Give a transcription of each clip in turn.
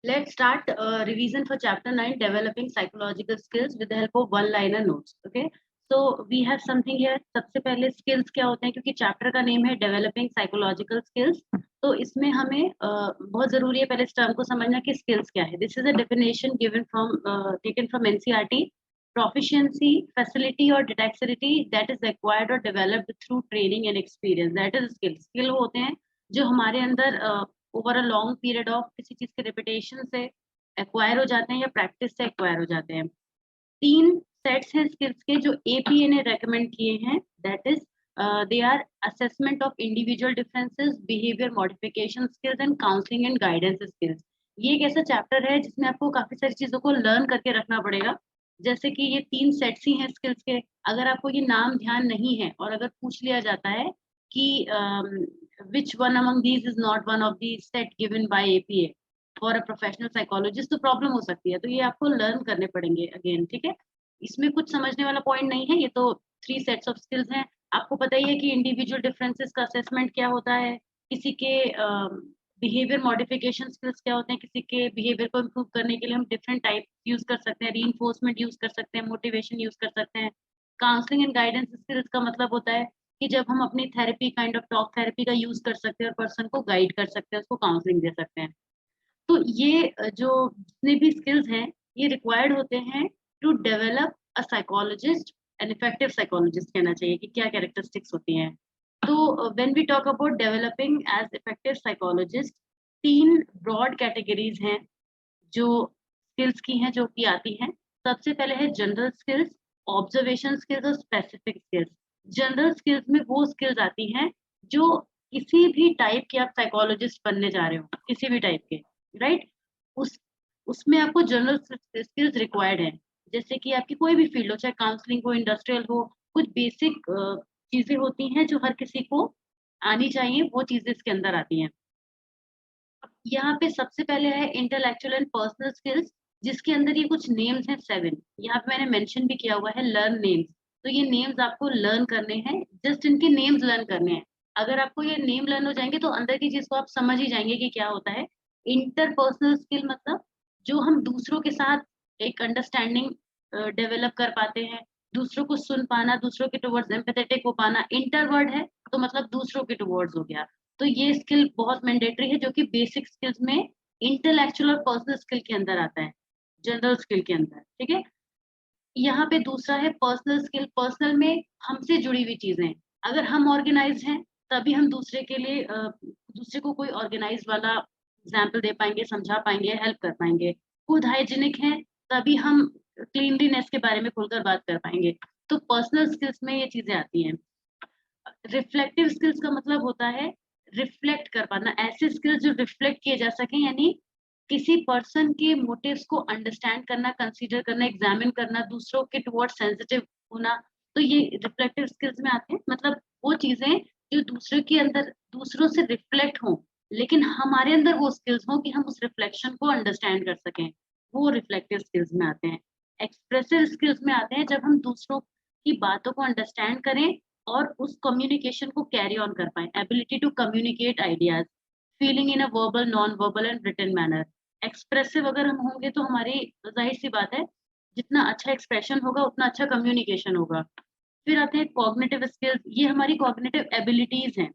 Let's start revision for chapter 9, developing psychological skills with the help of one liner notes. Okay, so we have something here. सबसे पहले skills क्या होते हैं, क्योंकि chapter का name है developing psychological skills, तो इसमें हमें बहुत जरूरी है पहले इस टर्म को समझना कि skills क्या है. This is a definition given from taken from NCERT. Proficiency, facility or dexterity that is acquired or developed through training and experience. That is skill. Skill होते हैं जो हमारे अंदर over a long period of किसी चीज के repetition से acquire हो जाते हैं या प्रैक्टिस से एक्वायर हो जाते हैं. 3 सेट्स हैं स्किल्स के जो एपीए ने रेकमेंड किए हैं. That is they are assessment of individual differences, behaviour modification skills and counselling and guidance skills. ये एक ऐसा चैप्टर है जिसमें आपको काफी सारी चीजों को लर्न करके रखना पड़ेगा. जैसे कि ये 3 सेट्स ही हैं स्किल्स के. अगर आपको ये नाम ध्यान नहीं है और अगर पूछ लिया जाता है कि which one among these is not one of the set given by APA for a professional psychologist, तो प्रॉब्लम हो सकती है. तो ये आपको लर्न करने पड़ेंगे अगेन. ठीक है, इसमें कुछ समझने वाला पॉइंट नहीं है. ये तो 3 सेट्स ऑफ स्किल्स हैं. आपको पता ही है कि इंडिविजुअल डिफरेंसेस का असेसमेंट क्या होता है, किसी के बिहेवियर मॉडिफिकेशन स्किल्स क्या होते हैं, किसी के बिहेवियर को इम्प्रूव करने के लिए हम डिफरेंट टाइप यूज कर सकते हैं, रीइंफोर्समेंट यूज कर सकते हैं, मोटिवेशन यूज कर सकते हैं. काउंसलिंग एंड गाइडेंस स्किल्स का मतलब होता है कि जब हम अपनी therapy kind of talk therapy का यूज कर सकते हैं और पर्सन को गाइड कर सकते हैं, उसको काउंसलिंग दे सकते हैं. तो ये जो जितने भी स्किल्स हैं ये रिक्वायर्ड होते हैं to develop a psychologist, an effective psychologist कहना चाहिए कि क्या कैरेक्टरिस्टिक्स होती हैं. तो when we talk about developing as effective psychologist, 3 broad categories हैं जो स्किल्स की हैं जो कि आती हैं. सबसे पहले है जनरल स्किल्स, ऑब्जर्वेशन स्किल्स और स्पेसिफिक स्किल्स. जनरल स्किल्स में वो स्किल्स आती हैं जो किसी भी टाइप के आप साइकोलॉजिस्ट बनने जा रहे हो, किसी भी टाइप के, राइट. उस उसमें आपको जनरल स्किल्स रिक्वायर्ड है. जैसे कि आपकी कोई भी फील्ड हो, चाहे काउंसलिंग हो, इंडस्ट्रियल हो, कुछ बेसिक चीजें होती हैं जो हर किसी को आनी चाहिए, वो चीजें इसके अंदर आती हैं. यहाँ पे सबसे पहले है इंटेलेक्चुअल एंड पर्सनल स्किल्स, जिसके अंदर ये कुछ नेम्स हैं 7. यहाँ पे मैंने मेंशन भी किया हुआ है लर्न नेम्स. तो ये नेम्स आपको लर्न करने हैं, जस्ट इनके नेम्स लर्न करने हैं. अगर आपको ये नेम लर्न हो जाएंगे तो अंदर की चीज को आप समझ ही जाएंगे कि क्या होता है. इंटरपर्सनल स्किल मतलब जो हम दूसरों के साथ एक अंडरस्टैंडिंग डेवलप कर पाते हैं, दूसरों को सुन पाना, दूसरों के टुवर्ड्स एम्पैथेटिक हो पाना. इंटरवर्ड है तो मतलब दूसरों के टुवर्ड्स हो गया. तो ये स्किल बहुत मैंडेटरी है जो कि बेसिक स्किल्स में इंटेलेक्चुअल और पर्सनल स्किल के अंदर आता है, जनरल स्किल के अंदर. ठीक है, यहाँ पे दूसरा है पर्सनल स्किल. पर्सनल में हमसे जुड़ी हुई चीजें. अगर हम ऑर्गेनाइज हैं तभी हम दूसरे के लिए दूसरे को कोई ऑर्गेनाइज वाला एग्जाम्पल दे पाएंगे, समझा पाएंगे, हेल्प कर पाएंगे. खुद हाइजीनिक हैं तभी हम क्लीनलीनेस के बारे में खुलकर बात कर पाएंगे. तो पर्सनल स्किल्स में ये चीजें आती हैं. रिफ्लेक्टिव स्किल्स का मतलब होता है रिफ्लेक्ट कर पाना, ऐसे स्किल्स जो रिफ्लेक्ट किए जा सके, यानी किसी पर्सन के मोटिव्स को अंडरस्टैंड करना, कंसीडर करना, एग्जामिन करना, दूसरों के टुवर्ड सेंसिटिव होना. तो ये रिफ्लेक्टिव स्किल्स में आते हैं. मतलब वो चीजें जो दूसरों के अंदर दूसरों से रिफ्लेक्ट हों, लेकिन हमारे अंदर वो स्किल्स हों कि हम उस रिफ्लेक्शन को अंडरस्टैंड कर सकें, वो रिफ्लेक्टिव स्किल्स में आते हैं. एक्सप्रेसिव स्किल्स में आते हैं जब हम दूसरों की बातों को अंडरस्टैंड करें और उस कम्युनिकेशन को कैरी ऑन कर पाए. Ability to communicate ideas, feeling in a verbal, non verbal and written manner. Expressive अगर हम होंगे तो हमारी जाहिर सी बात है जितना अच्छा एक्सप्रेशन होगा उतना अच्छा कम्युनिकेशन होगा. फिर आते हैं कॉग्निटिव स्किल्स. ये हमारी कॉग्निटिव एबिलिटीज हैं.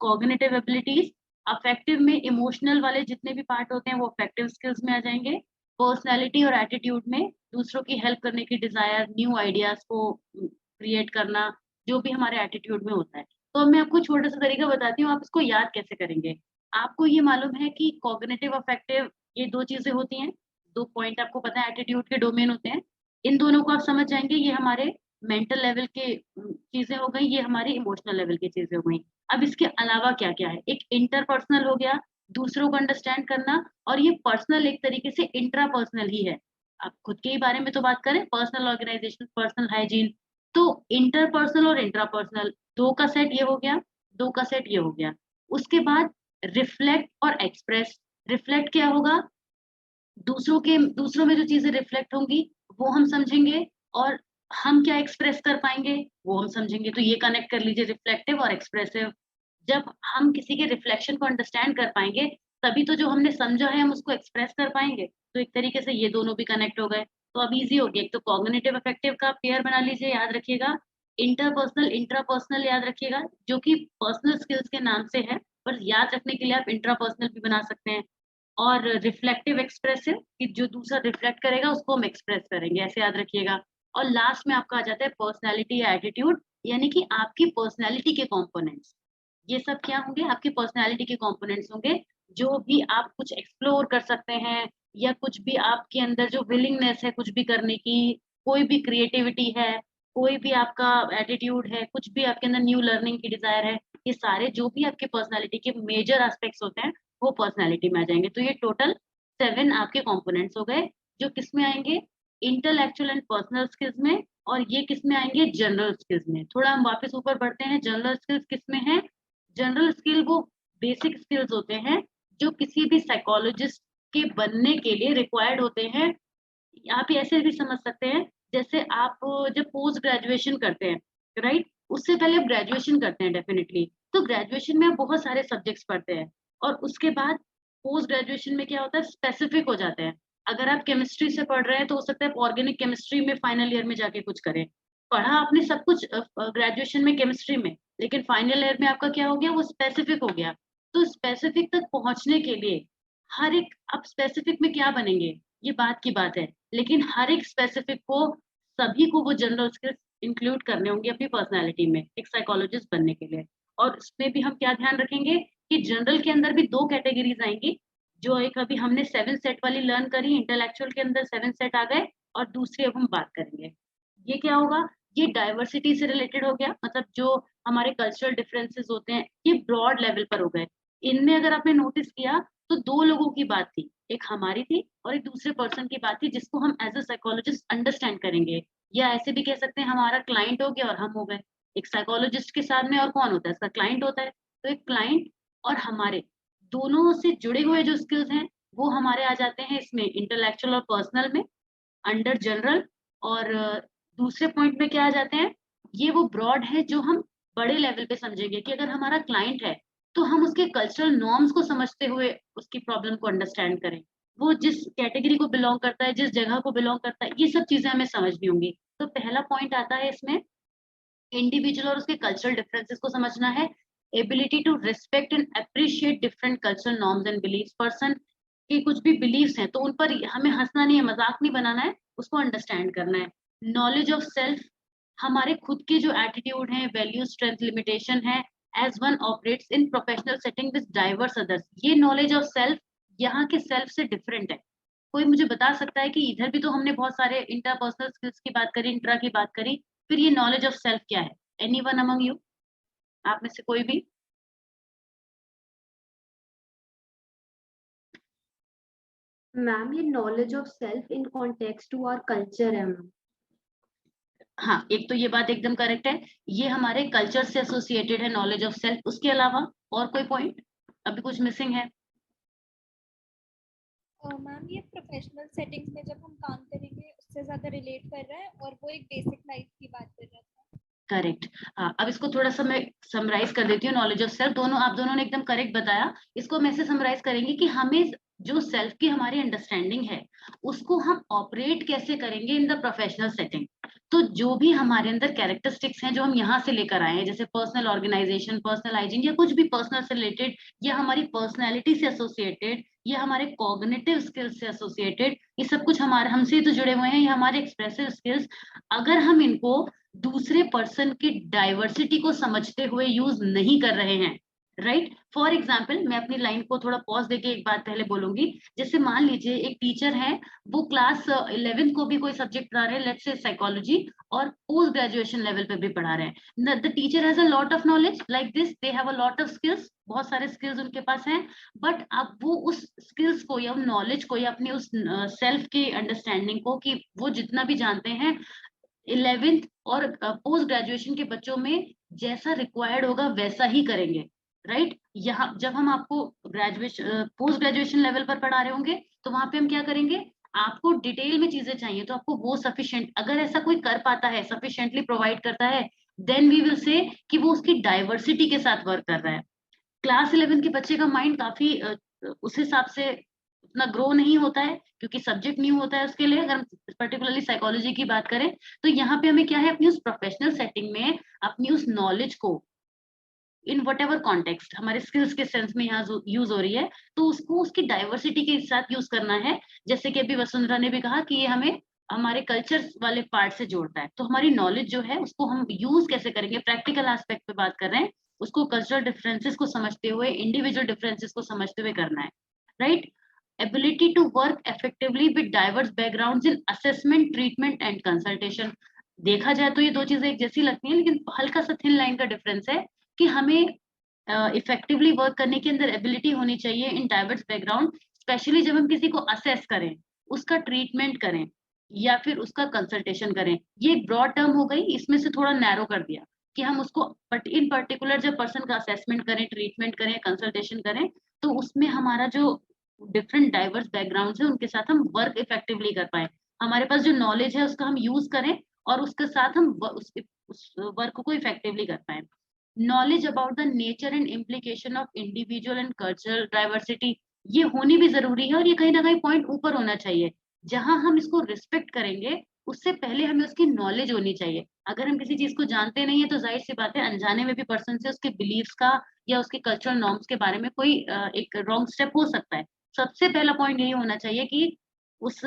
कॉग्निटिव एबिलिटीज अफेक्टिव में इमोशनल वाले जितने भी पार्ट होते हैं वो अफेक्टिव स्किल्स में आ जाएंगे. पर्सनैलिटी और एटीट्यूड में दूसरों की हेल्प करने की डिजायर, न्यू आइडियाज को क्रिएट करना, जो भी हमारे एटीट्यूड में होता है. तो अब मैं आपको छोटा सा तरीका बताती हूँ, आप इसको याद कैसे करेंगे. आपको ये मालूम है कि कॉग्निटिव अफेक्टिव ये 2 चीजें होती हैं, 2 पॉइंट आपको पता है एटीट्यूड के डोमेन होते हैं. इन दोनों को आप समझ जाएंगे. ये हमारे मेंटल लेवल के चीजें हो गई, ये हमारी इमोशनल लेवल की चीजें हो गई. अब इसके अलावा क्या क्या है, एक इंटरपर्सनल हो गया, दूसरों को अंडरस्टैंड करना, और ये पर्सनल एक तरीके से इंट्रापर्सनल ही है. आप खुद के ही बारे में तो बात करें, पर्सनल ऑर्गेनाइजेशन, पर्सनल हाइजीन. तो इंटरपर्सनल और इंट्रापर्सनल 2 का सेट ये हो गया, 2 का सेट ये हो गया. उसके बाद रिफ्लेक्ट और एक्सप्रेस. रिफ्लेक्ट क्या होगा, दूसरों में जो चीजें रिफ्लेक्ट होंगी वो हम समझेंगे, और हम क्या एक्सप्रेस कर पाएंगे वो हम समझेंगे. तो ये कनेक्ट कर लीजिए, रिफ्लेक्टिव और एक्सप्रेसिव. जब हम किसी के रिफ्लेक्शन को अंडरस्टैंड कर पाएंगे तभी तो जो हमने समझा है हम उसको एक्सप्रेस कर पाएंगे। तो एक तरीके से ये दोनों भी कनेक्ट हो गए, तो अब इजी हो गया। एक तो कॉग्निटिव अफेक्टिव का पेयर बना लीजिए, याद रखिएगा। इंटरपर्सनल इंट्रापर्सनल याद रखिएगा, जो कि पर्सनल स्किल्स के नाम से है, पर याद रखने के लिए आप इंट्रापर्सनल भी बना सकते हैं। और रिफ्लेक्टिव एक्सप्रेसिव, कि जो दूसरा रिफ्लेक्ट करेगा उसको हम एक्सप्रेस करेंगे, ऐसे याद रखिएगा। और लास्ट में आपका आ जाता है पर्सनैलिटी या एटीट्यूड, यानी कि आपकी पर्सनैलिटी के कॉम्पोनेंट्स। ये सब क्या होंगे? आपकी पर्सनैलिटी के कॉम्पोनेंट्स होंगे, जो भी आप कुछ एक्सप्लोर कर सकते हैं, या कुछ भी आपके अंदर जो विलिंगनेस है कुछ भी करने की, कोई भी क्रिएटिविटी है, कोई भी आपका एटीट्यूड है, कुछ भी आपके अंदर न्यू लर्निंग की डिजायर है, ये सारे जो भी आपके पर्सनैलिटी के मेजर एस्पेक्ट्स होते हैं वो पर्सनैलिटी में आ जाएंगे। तो ये टोटल 7 आपके कंपोनेंट्स हो गए, जो किस में आएंगे? इंटेलेक्चुअल एंड पर्सनल स्किल्स में। और ये किस में आएंगे? जनरल स्किल्स में। थोड़ा हम वापस ऊपर बढ़ते हैं, जनरल स्किल्स किस में है? जनरल स्किल वो बेसिक स्किल्स होते हैं जो किसी भी साइकोलॉजिस्ट के बनने के लिए रिक्वायर्ड होते हैं। आप ये ऐसे भी समझ सकते हैं, जैसे आप जब पोस्ट ग्रेजुएशन करते हैं, राइट, उससे पहले आप ग्रेजुएशन करते हैं डेफिनेटली, तो ग्रेजुएशन में आप बहुत सारे सब्जेक्ट्स पढ़ते हैं, और उसके बाद पोस्ट ग्रेजुएशन में क्या होता है? स्पेसिफिक हो जाते हैं। अगर आप केमिस्ट्री से पढ़ रहे हैं तो हो सकता है ऑर्गेनिक केमिस्ट्री में फाइनल ईयर में जाके कुछ करें। पढ़ा आपने सब कुछ ग्रेजुएशन में केमिस्ट्री में, लेकिन फाइनल ईयर में आपका क्या हो गया? वो स्पेसिफिक हो गया। तो स्पेसिफिक तक पहुंचने के लिए हर एक, आप स्पेसिफिक में क्या बनेंगे ये बात की बात है, लेकिन हर एक स्पेसिफिक को, सभी को वो जनरल स्किल्स इंक्लूड करने होंगे अपनी पर्सनालिटी में एक साइकोलॉजिस्ट बनने के लिए। और इसमें भी हम क्या ध्यान रखेंगे कि जनरल के अंदर भी 2 कैटेगरीज आएंगी। जो एक अभी हमने 7 सेट वाली लर्न करी, इंटेलेक्चुअल के अंदर 7 सेट आ गए, और दूसरी अब हम बात करेंगे। ये क्या होगा? ये डाइवर्सिटी से रिलेटेड हो गया, मतलब जो हमारे कल्चरल डिफरेंसेस होते हैं ये ब्रॉड लेवल पर हो गए। इनमें अगर आपने नोटिस किया तो 2 लोगों की बात थी, एक हमारी थी और एक दूसरे पर्सन की बात थी, जिसको हम एज अ साइकोलॉजिस्ट अंडरस्टैंड करेंगे। या ऐसे भी कह सकते हैं हमारा क्लाइंट हो गया और हम हो गए। एक साइकोलॉजिस्ट के सामने और कौन होता है? इसका क्लाइंट होता है। तो एक क्लाइंट और हमारे दोनों से जुड़े हुए जो स्किल्स हैं वो हमारे आ जाते हैं इसमें इंटेलेक्चुअल और पर्सनल में, अंडर जनरल। और दूसरे पॉइंट में क्या आ जाते हैं? ये वो ब्रॉड है जो हम बड़े लेवल पे समझेंगे, कि अगर हमारा क्लाइंट है तो हम उसके कल्चरल नॉर्म्स को समझते हुए उसकी प्रॉब्लम को अंडरस्टैंड करें। वो जिस कैटेगरी को बिलोंग करता है, जिस जगह को बिलोंग करता है, ये सब चीजें हमें समझनी होंगी। तो पहला पॉइंट आता है इसमें, इंडिविजुअल और उसके कल्चरल डिफरेंसेस को समझना है। Ability to respect and appreciate different cultural norms and beliefs. Person के कुछ भी बिलीव्स हैं तो उन पर हमें हंसना नहीं है, मजाक नहीं बनाना है, उसको अंडरस्टैंड करना है। नॉलेज ऑफ सेल्फ, हमारे खुद के जो एटीट्यूड है, वैल्यू, स्ट्रेंथ, लिमिटेशन है, as one operates in professional setting with diverse others. ये नॉलेज ऑफ सेल्फ यहाँ के सेल्फ से डिफरेंट है। कोई मुझे बता सकता है कि इधर भी तो हमने बहुत सारे इंटरपर्सनल स्किल्स की बात करी, इंट्रा की बात करी, फिर ये नॉलेज ऑफ सेल्फ क्या है? Anyone among you? आप में से कोई भी? मैम ये knowledge of self in context to our culture है मैम। हाँ, एक तो ये बात एकदम करेक्ट है, ये हमारे कल्चर से एसोसिएटेड है नॉलेज ऑफ सेल्फ। उसके अलावा और कोई पॉइंट अभी कुछ मिसिंग है? मैम ये प्रोफेशनल सेटिंग्स में जब हम काम करेंगे उससे ज्यादा रिलेट कर रहा है, और वो एक बेसिक लाइफ की बात कर रहा था। करेक्ट। हाँ, अब इसको थोड़ा सा मैं समराइज कर देती हूँ। नॉलेज ऑफ सेल्फ, दोनों आप दोनों ने एकदम करेक्ट बताया। इसको हम ऐसे समराइज करेंगे कि हमें जो सेल्फ की हमारी अंडरस्टैंडिंग है उसको हम ऑपरेट कैसे करेंगे इन द प्रोफेशनल सेटिंग। तो जो भी हमारे अंदर कैरेक्टरिस्टिक्स हैं जो हम यहाँ से लेकर आए हैं, जैसे पर्सनल ऑर्गेनाइजेशन, पर्सनल हाइजीन, या कुछ भी पर्सनल से रिलेटेड, या हमारी पर्सनैलिटी से एसोसिएटेड, या हमारे कॉग्निटिव स्किल्स से एसोसिएटेड, ये सब कुछ हमारे हमसे तो जुड़े हुए हैं, ये हमारे एक्सप्रेसिव स्किल्स। अगर हम इनको दूसरे पर्सन की डाइवर्सिटी को समझते हुए यूज नहीं कर रहे हैं, राइट। फॉर एग्जाम्पल, मैं अपनी लाइन को थोड़ा पॉज देके एक बात पहले बोलूंगी। जैसे मान लीजिए एक टीचर है, वो क्लास 11th को भी कोई सब्जेक्ट पढ़ा रहे हैं, लेट्स से साइकोलॉजी, और पोस्ट ग्रेजुएशन लेवल पे भी पढ़ा रहे हैं। The teacher has a lot of knowledge like this, they have a lot of skills, बहुत सारे स्किल्स उनके पास हैं। बट अब वो उस स्किल्स को या नॉलेज को या अपनी उस सेल्फ की अंडरस्टैंडिंग को, कि वो जितना भी जानते हैं 11th और पोस्ट ग्रेजुएशन के बच्चों में जैसा रिक्वायर्ड होगा वैसा ही करेंगे, राइट। यहाँ जब हम आपको ग्रेजुएशन पोस्ट ग्रेजुएशन लेवल पर पढ़ा रहे होंगे तो वहां पे हम क्या करेंगे? आपको डिटेल में चीजें चाहिए तो आपको वो सफिशिएंट, अगर ऐसा कोई कर पाता है, सफिशिएंटली प्रोवाइड करता है, देन वी विल से कि वो उसकी डाइवर्सिटी के साथ वर्क कर रहा है। क्लास 11 के बच्चे का माइंड काफी उस हिसाब से उतना ग्रो नहीं होता है, क्योंकि सब्जेक्ट न्यू होता है उसके लिए। अगर हम पर्टिकुलरली साइकोलॉजी की बात करें तो यहाँ पे हमें क्या है, अपनी उस प्रोफेशनल सेटिंग में अपनी उस नॉलेज को इन वट एवर कॉन्टेक्स्ट, हमारे स्किल्स के सेंस में यहाँ यूज हो रही है, तो उसको उसकी डाइवर्सिटी के साथ यूज करना है। जैसे कि अभी वसुंधरा ने भी कहा कि ये हमें हमारे कल्चर वाले पार्ट से जोड़ता है, तो हमारी नॉलेज जो है उसको हम यूज कैसे करेंगे, प्रैक्टिकल एस्पेक्ट पे बात कर रहे हैं, उसको कल्चरल डिफरेंसेस को समझते हुए, इंडिविजुअल डिफरेंसेस को समझते हुए करना है, right. Ability to work effectively with diverse backgrounds in assessment, treatment and consultation. देखा जाए तो ये दो चीजें एक जैसी लगती हैं, लेकिन हल्का सा थिन लाइन का डिफरेंस है कि हमें इफेक्टिवली वर्क करने के अंदर एबिलिटी होनी चाहिए इन डाइवर्स बैकग्राउंड, स्पेशली जब हम किसी को असेस करें, उसका ट्रीटमेंट करें या फिर उसका कंसल्टेशन करें। ये एक ब्रॉड टर्म हो गई, इसमें से थोड़ा नैरो कर दिया कि हम उसको इन पर्टिकुलर जब पर्सन का असेसमेंट करें, ट्रीटमेंट करें, कंसल्टेशन करें, तो उसमें हमारा जो डिफरेंट डाइवर्स बैकग्राउंड है उनके साथ हम वर्क इफेक्टिवली कर पाए, हमारे पास जो नॉलेज है उसका हम यूज करें और उसके साथ हम उस वर्क को इफेक्टिवली कर पाए। Knowledge about the nature and implication of individual and cultural diversity, ये होनी भी जरूरी है, और ये कहीं ना कहीं पॉइंट ऊपर होना चाहिए। जहां हम इसको रिस्पेक्ट करेंगे उससे पहले हमें उसकी नॉलेज होनी चाहिए। अगर हम किसी चीज को जानते नहीं है तो जाहिर सी बात है अनजाने में भी पर्सन से उसके बिलीव्स का या उसके कल्चरल नॉर्म्स के बारे में कोई एक रॉन्ग स्टेप हो सकता है। सबसे पहला पॉइंट यही होना चाहिए कि उस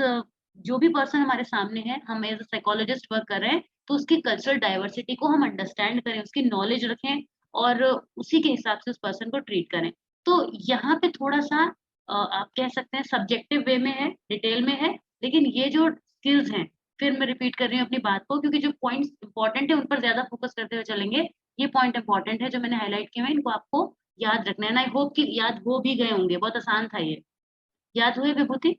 जो भी पर्सन हमारे सामने है, हम एज अ साइकोलॉजिस्ट वर्क कर रहे हैं, तो उसकी कल्चरल डाइवर्सिटी को हम अंडरस्टैंड करें, उसकी नॉलेज रखें और उसी के हिसाब से उस पर्सन को ट्रीट करें। तो यहाँ पे थोड़ा सा आप कह सकते हैं सब्जेक्टिव वे में है, डिटेल में है, लेकिन ये जो स्किल्स हैं, फिर मैं रिपीट कर रही हूँ अपनी बात को, क्योंकि जो पॉइंट्स इंपॉर्टेंट है उन पर ज्यादा फोकस करते हुए चलेंगे। ये पॉइंट इंपॉर्टेंट है जो मैंने हाईलाइट किए हैं, इनको आपको याद रखना है। आई होप कि याद हो भी गए होंगे, बहुत आसान था ये। याद हुए विभूति?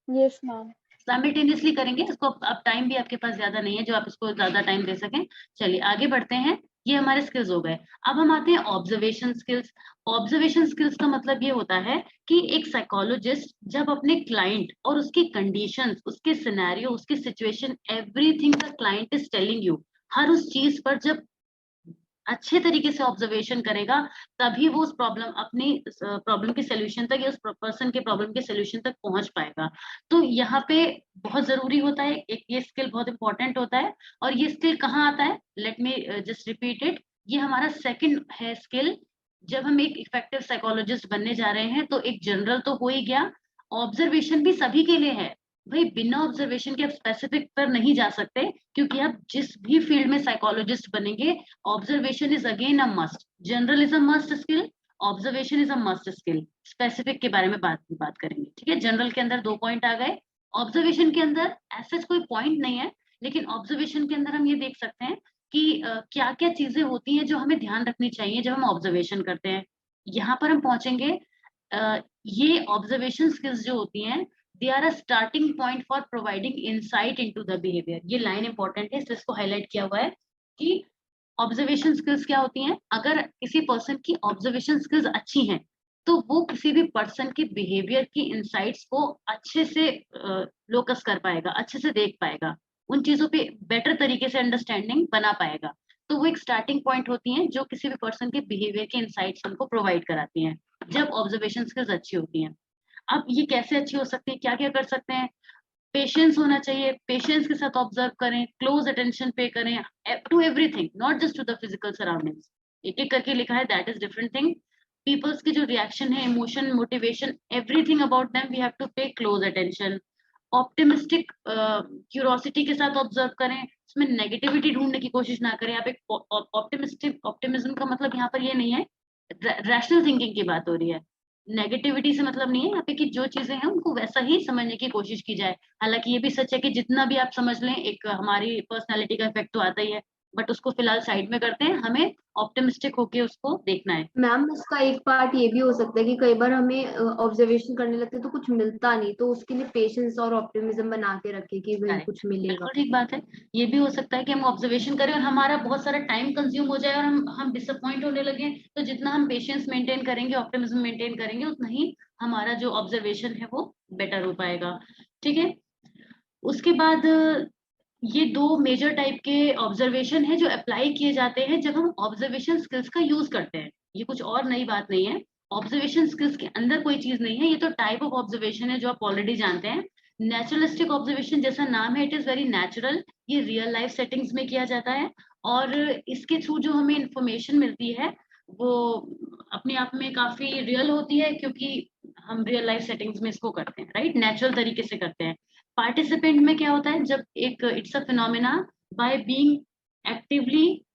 Yes ma'am. साइमल्टेनियसली करेंगे इसको। अब टाइम भी आपके पास ज्यादा नहीं है जो आप इसको ज्यादा टाइम दे सकें। चलिए आगे बढ़ते हैं। ये हमारे स्किल्स हो गए। अब हम आते हैं ऑब्जर्वेशन स्किल्स। ऑब्जर्वेशन स्किल्स का मतलब ये होता है कि एक साइकोलॉजिस्ट जब अपने क्लाइंट और उसकी कंडीशंस, उसके सिनेरियो, उसकी situation, everything the client is telling you, हर उस चीज पर जब अच्छे तरीके से ऑब्जर्वेशन करेगा, तभी वो उस प्रॉब्लम, अपनी प्रॉब्लम के सोल्यूशन तक या उस पर्सन के प्रॉब्लम के सोल्यूशन तक पहुंच पाएगा। तो यहाँ पे बहुत जरूरी होता है, एक ये स्किल बहुत इंपॉर्टेंट होता है। और ये स्किल कहाँ आता है, let me just repeat it. ये हमारा सेकंड है स्किल। जब हम एक इफेक्टिव साइकोलॉजिस्ट बनने जा रहे हैं तो एक जनरल तो हो ही गया, ऑब्जर्वेशन भी सभी के लिए है। भाई बिना ऑब्जर्वेशन के आप स्पेसिफिक पर नहीं जा सकते, क्योंकि आप जिस भी फील्ड में साइकोलॉजिस्ट बनेंगे, observation is again a must. General is a must skill, observation is a must skill. Specific के बारे में बात करेंगे, ठीक है। जनरल के अंदर 2 पॉइंट आ गए, ऑब्जर्वेशन के अंदर ऐसा कोई पॉइंट नहीं है, लेकिन ऑब्जर्वेशन के अंदर हम ये देख सकते हैं कि क्या क्या चीजें होती हैं जो हमें ध्यान रखनी चाहिए जब हम ऑब्जर्वेशन करते हैं। यहाँ पर हम पहुंचेंगे। ये ऑब्जर्वेशन स्किल्स जो होती हैं, they are a starting point for providing insight into the behaviour. ये लाइन इंपॉर्टेंट है, इसको हाईलाइट किया हुआ है कि ऑब्जर्वेशन स्किल्स क्या होती हैं। अगर किसी पर्सन की ऑब्जर्वेशन स्किल्स अच्छी हैं तो वो किसी भी पर्सन के बिहेवियर की इनसाइट्स को अच्छे से लोकस कर पाएगा, अच्छे से देख पाएगा, उन चीजों पे बेटर तरीके से अंडरस्टैंडिंग बना पाएगा। तो वो एक स्टार्टिंग पॉइंट होती हैं जो किसी भी पर्सन के बिहेवियर के इनसाइट्स हमको प्रोवाइड कराती हैं, जब ऑब्जर्वेशन स्किल्स अच्छी होती हैं। अब ये कैसे अच्छी हो सकती है, क्या क्या कर सकते हैं? पेशेंस होना चाहिए, पेशेंस के साथ ऑब्जर्व करें, क्लोज अटेंशन पे करें to everything, not just to the physical surroundings. एक एक करके लिखा है, that is different thing. Peoples की जो रिएक्शन है, emotion, motivation, everything about them we have to pay close attention. Optimistic curiosity के साथ ऑब्जर्व करें, उसमें नेगेटिविटी ढूंढने की कोशिश ना करें। आप एक ऑप्टिमिस्टिक, ऑप्टिमिज्म का मतलब यहाँ पर ये नहीं है, रैशनल थिंकिंग की बात हो रही है, नेगेटिविटी से मतलब नहीं है यहाँ पे, कि जो चीजें हैं उनको वैसा ही समझने की कोशिश की जाए। हालांकि ये भी सच है कि जितना भी आप समझ लें, एक हमारी पर्सनालिटी का इफेक्ट तो आता ही है, बट उसको फिलहाल साइड में करते हैं, हमें ऑप्टिमिस्टिक होके उसको देखना है। मैम उसका एक पार्ट ये भी हो सकता है कि कई बार हमें ऑब्जर्वेशन करने लगते हैं तो कुछ मिलता नहीं, तो उसके लिए पेशेंस और ऑप्टिमिज्म बना के रखे कि भाई Correct. कुछ मिलेगा। बिल्कुल ठीक बात है। ये भी हो सकता है कि हम ऑब्जर्वेशन करें और हमारा बहुत सारा टाइम कंज्यूम हो जाए और हम डिसअपॉइंट होने लगे, तो जितना हम पेशेंस मेंटेन करेंगे, ऑप्टिमिज्म मेंटेन करेंगे, उतना ही हमारा जो ऑब्जर्वेशन है वो बेटर हो पाएगा। ठीक है। उसके बाद ये 2 मेजर टाइप के ऑब्जर्वेशन है जो अप्लाई किए जाते हैं जब हम ऑब्जर्वेशन स्किल्स का यूज करते हैं। ये कुछ और नई बात नहीं है। ऑब्जर्वेशन स्किल्स के अंदर कोई चीज नहीं है, ये तो टाइप ऑफ ऑब्जर्वेशन है जो आप ऑलरेडी जानते हैं। नेचुरलिस्टिक ऑब्जर्वेशन जैसा नाम है, इट इज वेरी नेचुरल, ये रियल लाइफ सेटिंग्स में किया जाता है, और इसके थ्रू जो हमें इंफॉर्मेशन मिलती है वो अपने आप में काफी रियल होती है, क्योंकि हम रियल लाइफ सेटिंग्स में इसको करते हैं, राइट, नेचुरल तरीके से करते हैं। पार्टिसिपेंट में क्या होता है, जब एक it's a phenomena by being actively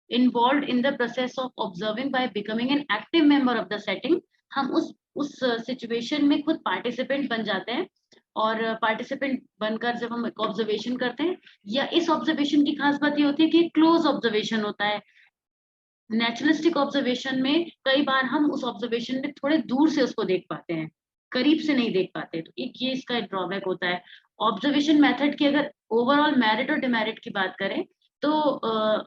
involved in the process of observing by becoming an active member of the setting, हम उस सिचुएशन में खुद पार्टिसिपेंट बन जाते हैं, और पार्टिसिपेंट बनकर जब हम ऑब्जर्वेशन करते हैं, या इस ऑब्जर्वेशन की खास बात ये होती है कि क्लोज ऑब्जर्वेशन होता है। नेचुरलिस्टिक ऑब्जर्वेशन में कई बार हम उस ऑब्जर्वेशन में थोड़े दूर से उसको देख पाते हैं, करीब से नहीं देख पाते, तो एक ये इसका ड्रॉबैक होता है। ऑब्जर्वेशन मेथड की अगर ओवरऑल मेरिट और डिमेरिट की बात करें, तो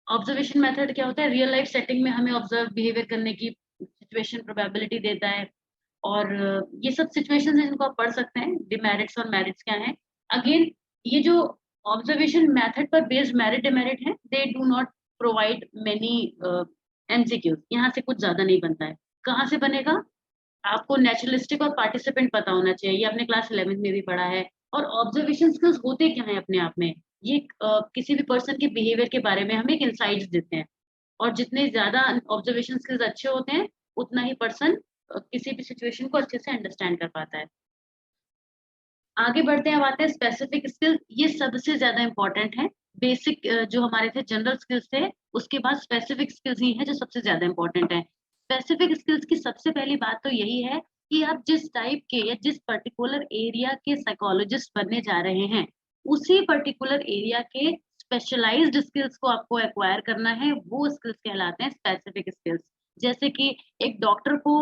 ऑब्जर्वेशन मेथड क्या होता है, रियल लाइफ सेटिंग में हमें ऑब्जर्व बिहेवियर करने की सिचुएशन प्रोबेबिलिटी देता है, और ये सब सिचुएशंस हैं जिनको आप पढ़ सकते हैं, डिमेरिट्स और मेरिट्स क्या हैं। अगेन, ये जो ऑब्जर्वेशन मेथड पर बेस्ड मेरिट डिमेरिट है, they do not provide many MCQs, यहाँ से कुछ ज्यादा नहीं बनता है। कहाँ से बनेगा, आपको नेचुरलिस्टिक और पार्टिसिपेंट पता होना चाहिए, ये आपने क्लास 11 में भी पढ़ा है। और ऑब्जर्वेशन स्किल्स होते क्या है अपने आप में, ये किसी भी पर्सन के बिहेवियर के बारे में हमें एक इंसाइट्स देते हैं, और जितने ज्यादा ऑब्जर्वेशन स्किल्स अच्छे होते हैं उतना ही पर्सन किसी भी सिचुएशन को अच्छे से अंडरस्टैंड कर पाता है। आगे बढ़ते हैं, अब आते हैं स्पेसिफिक स्किल्स, ये सबसे ज्यादा इंपॉर्टेंट है। बेसिक जो हमारे थे जनरल स्किल्स थे, उसके बाद स्पेसिफिक स्किल्स ही है जो सबसे ज्यादा इंपॉर्टेंट है। स्पेसिफिक स्किल्स की सबसे पहली बात तो यही है कि आप जिस टाइप के या जिस पर्टिकुलर एरिया के साइकोलॉजिस्ट बनने जा रहे हैं, उसी पर्टिकुलर एरिया के स्पेशलाइज्ड स्किल्स को आपको एक्वायर करना है, वो स्किल्स कहलाते हैं स्पेसिफिक स्किल्स। जैसे कि एक डॉक्टर को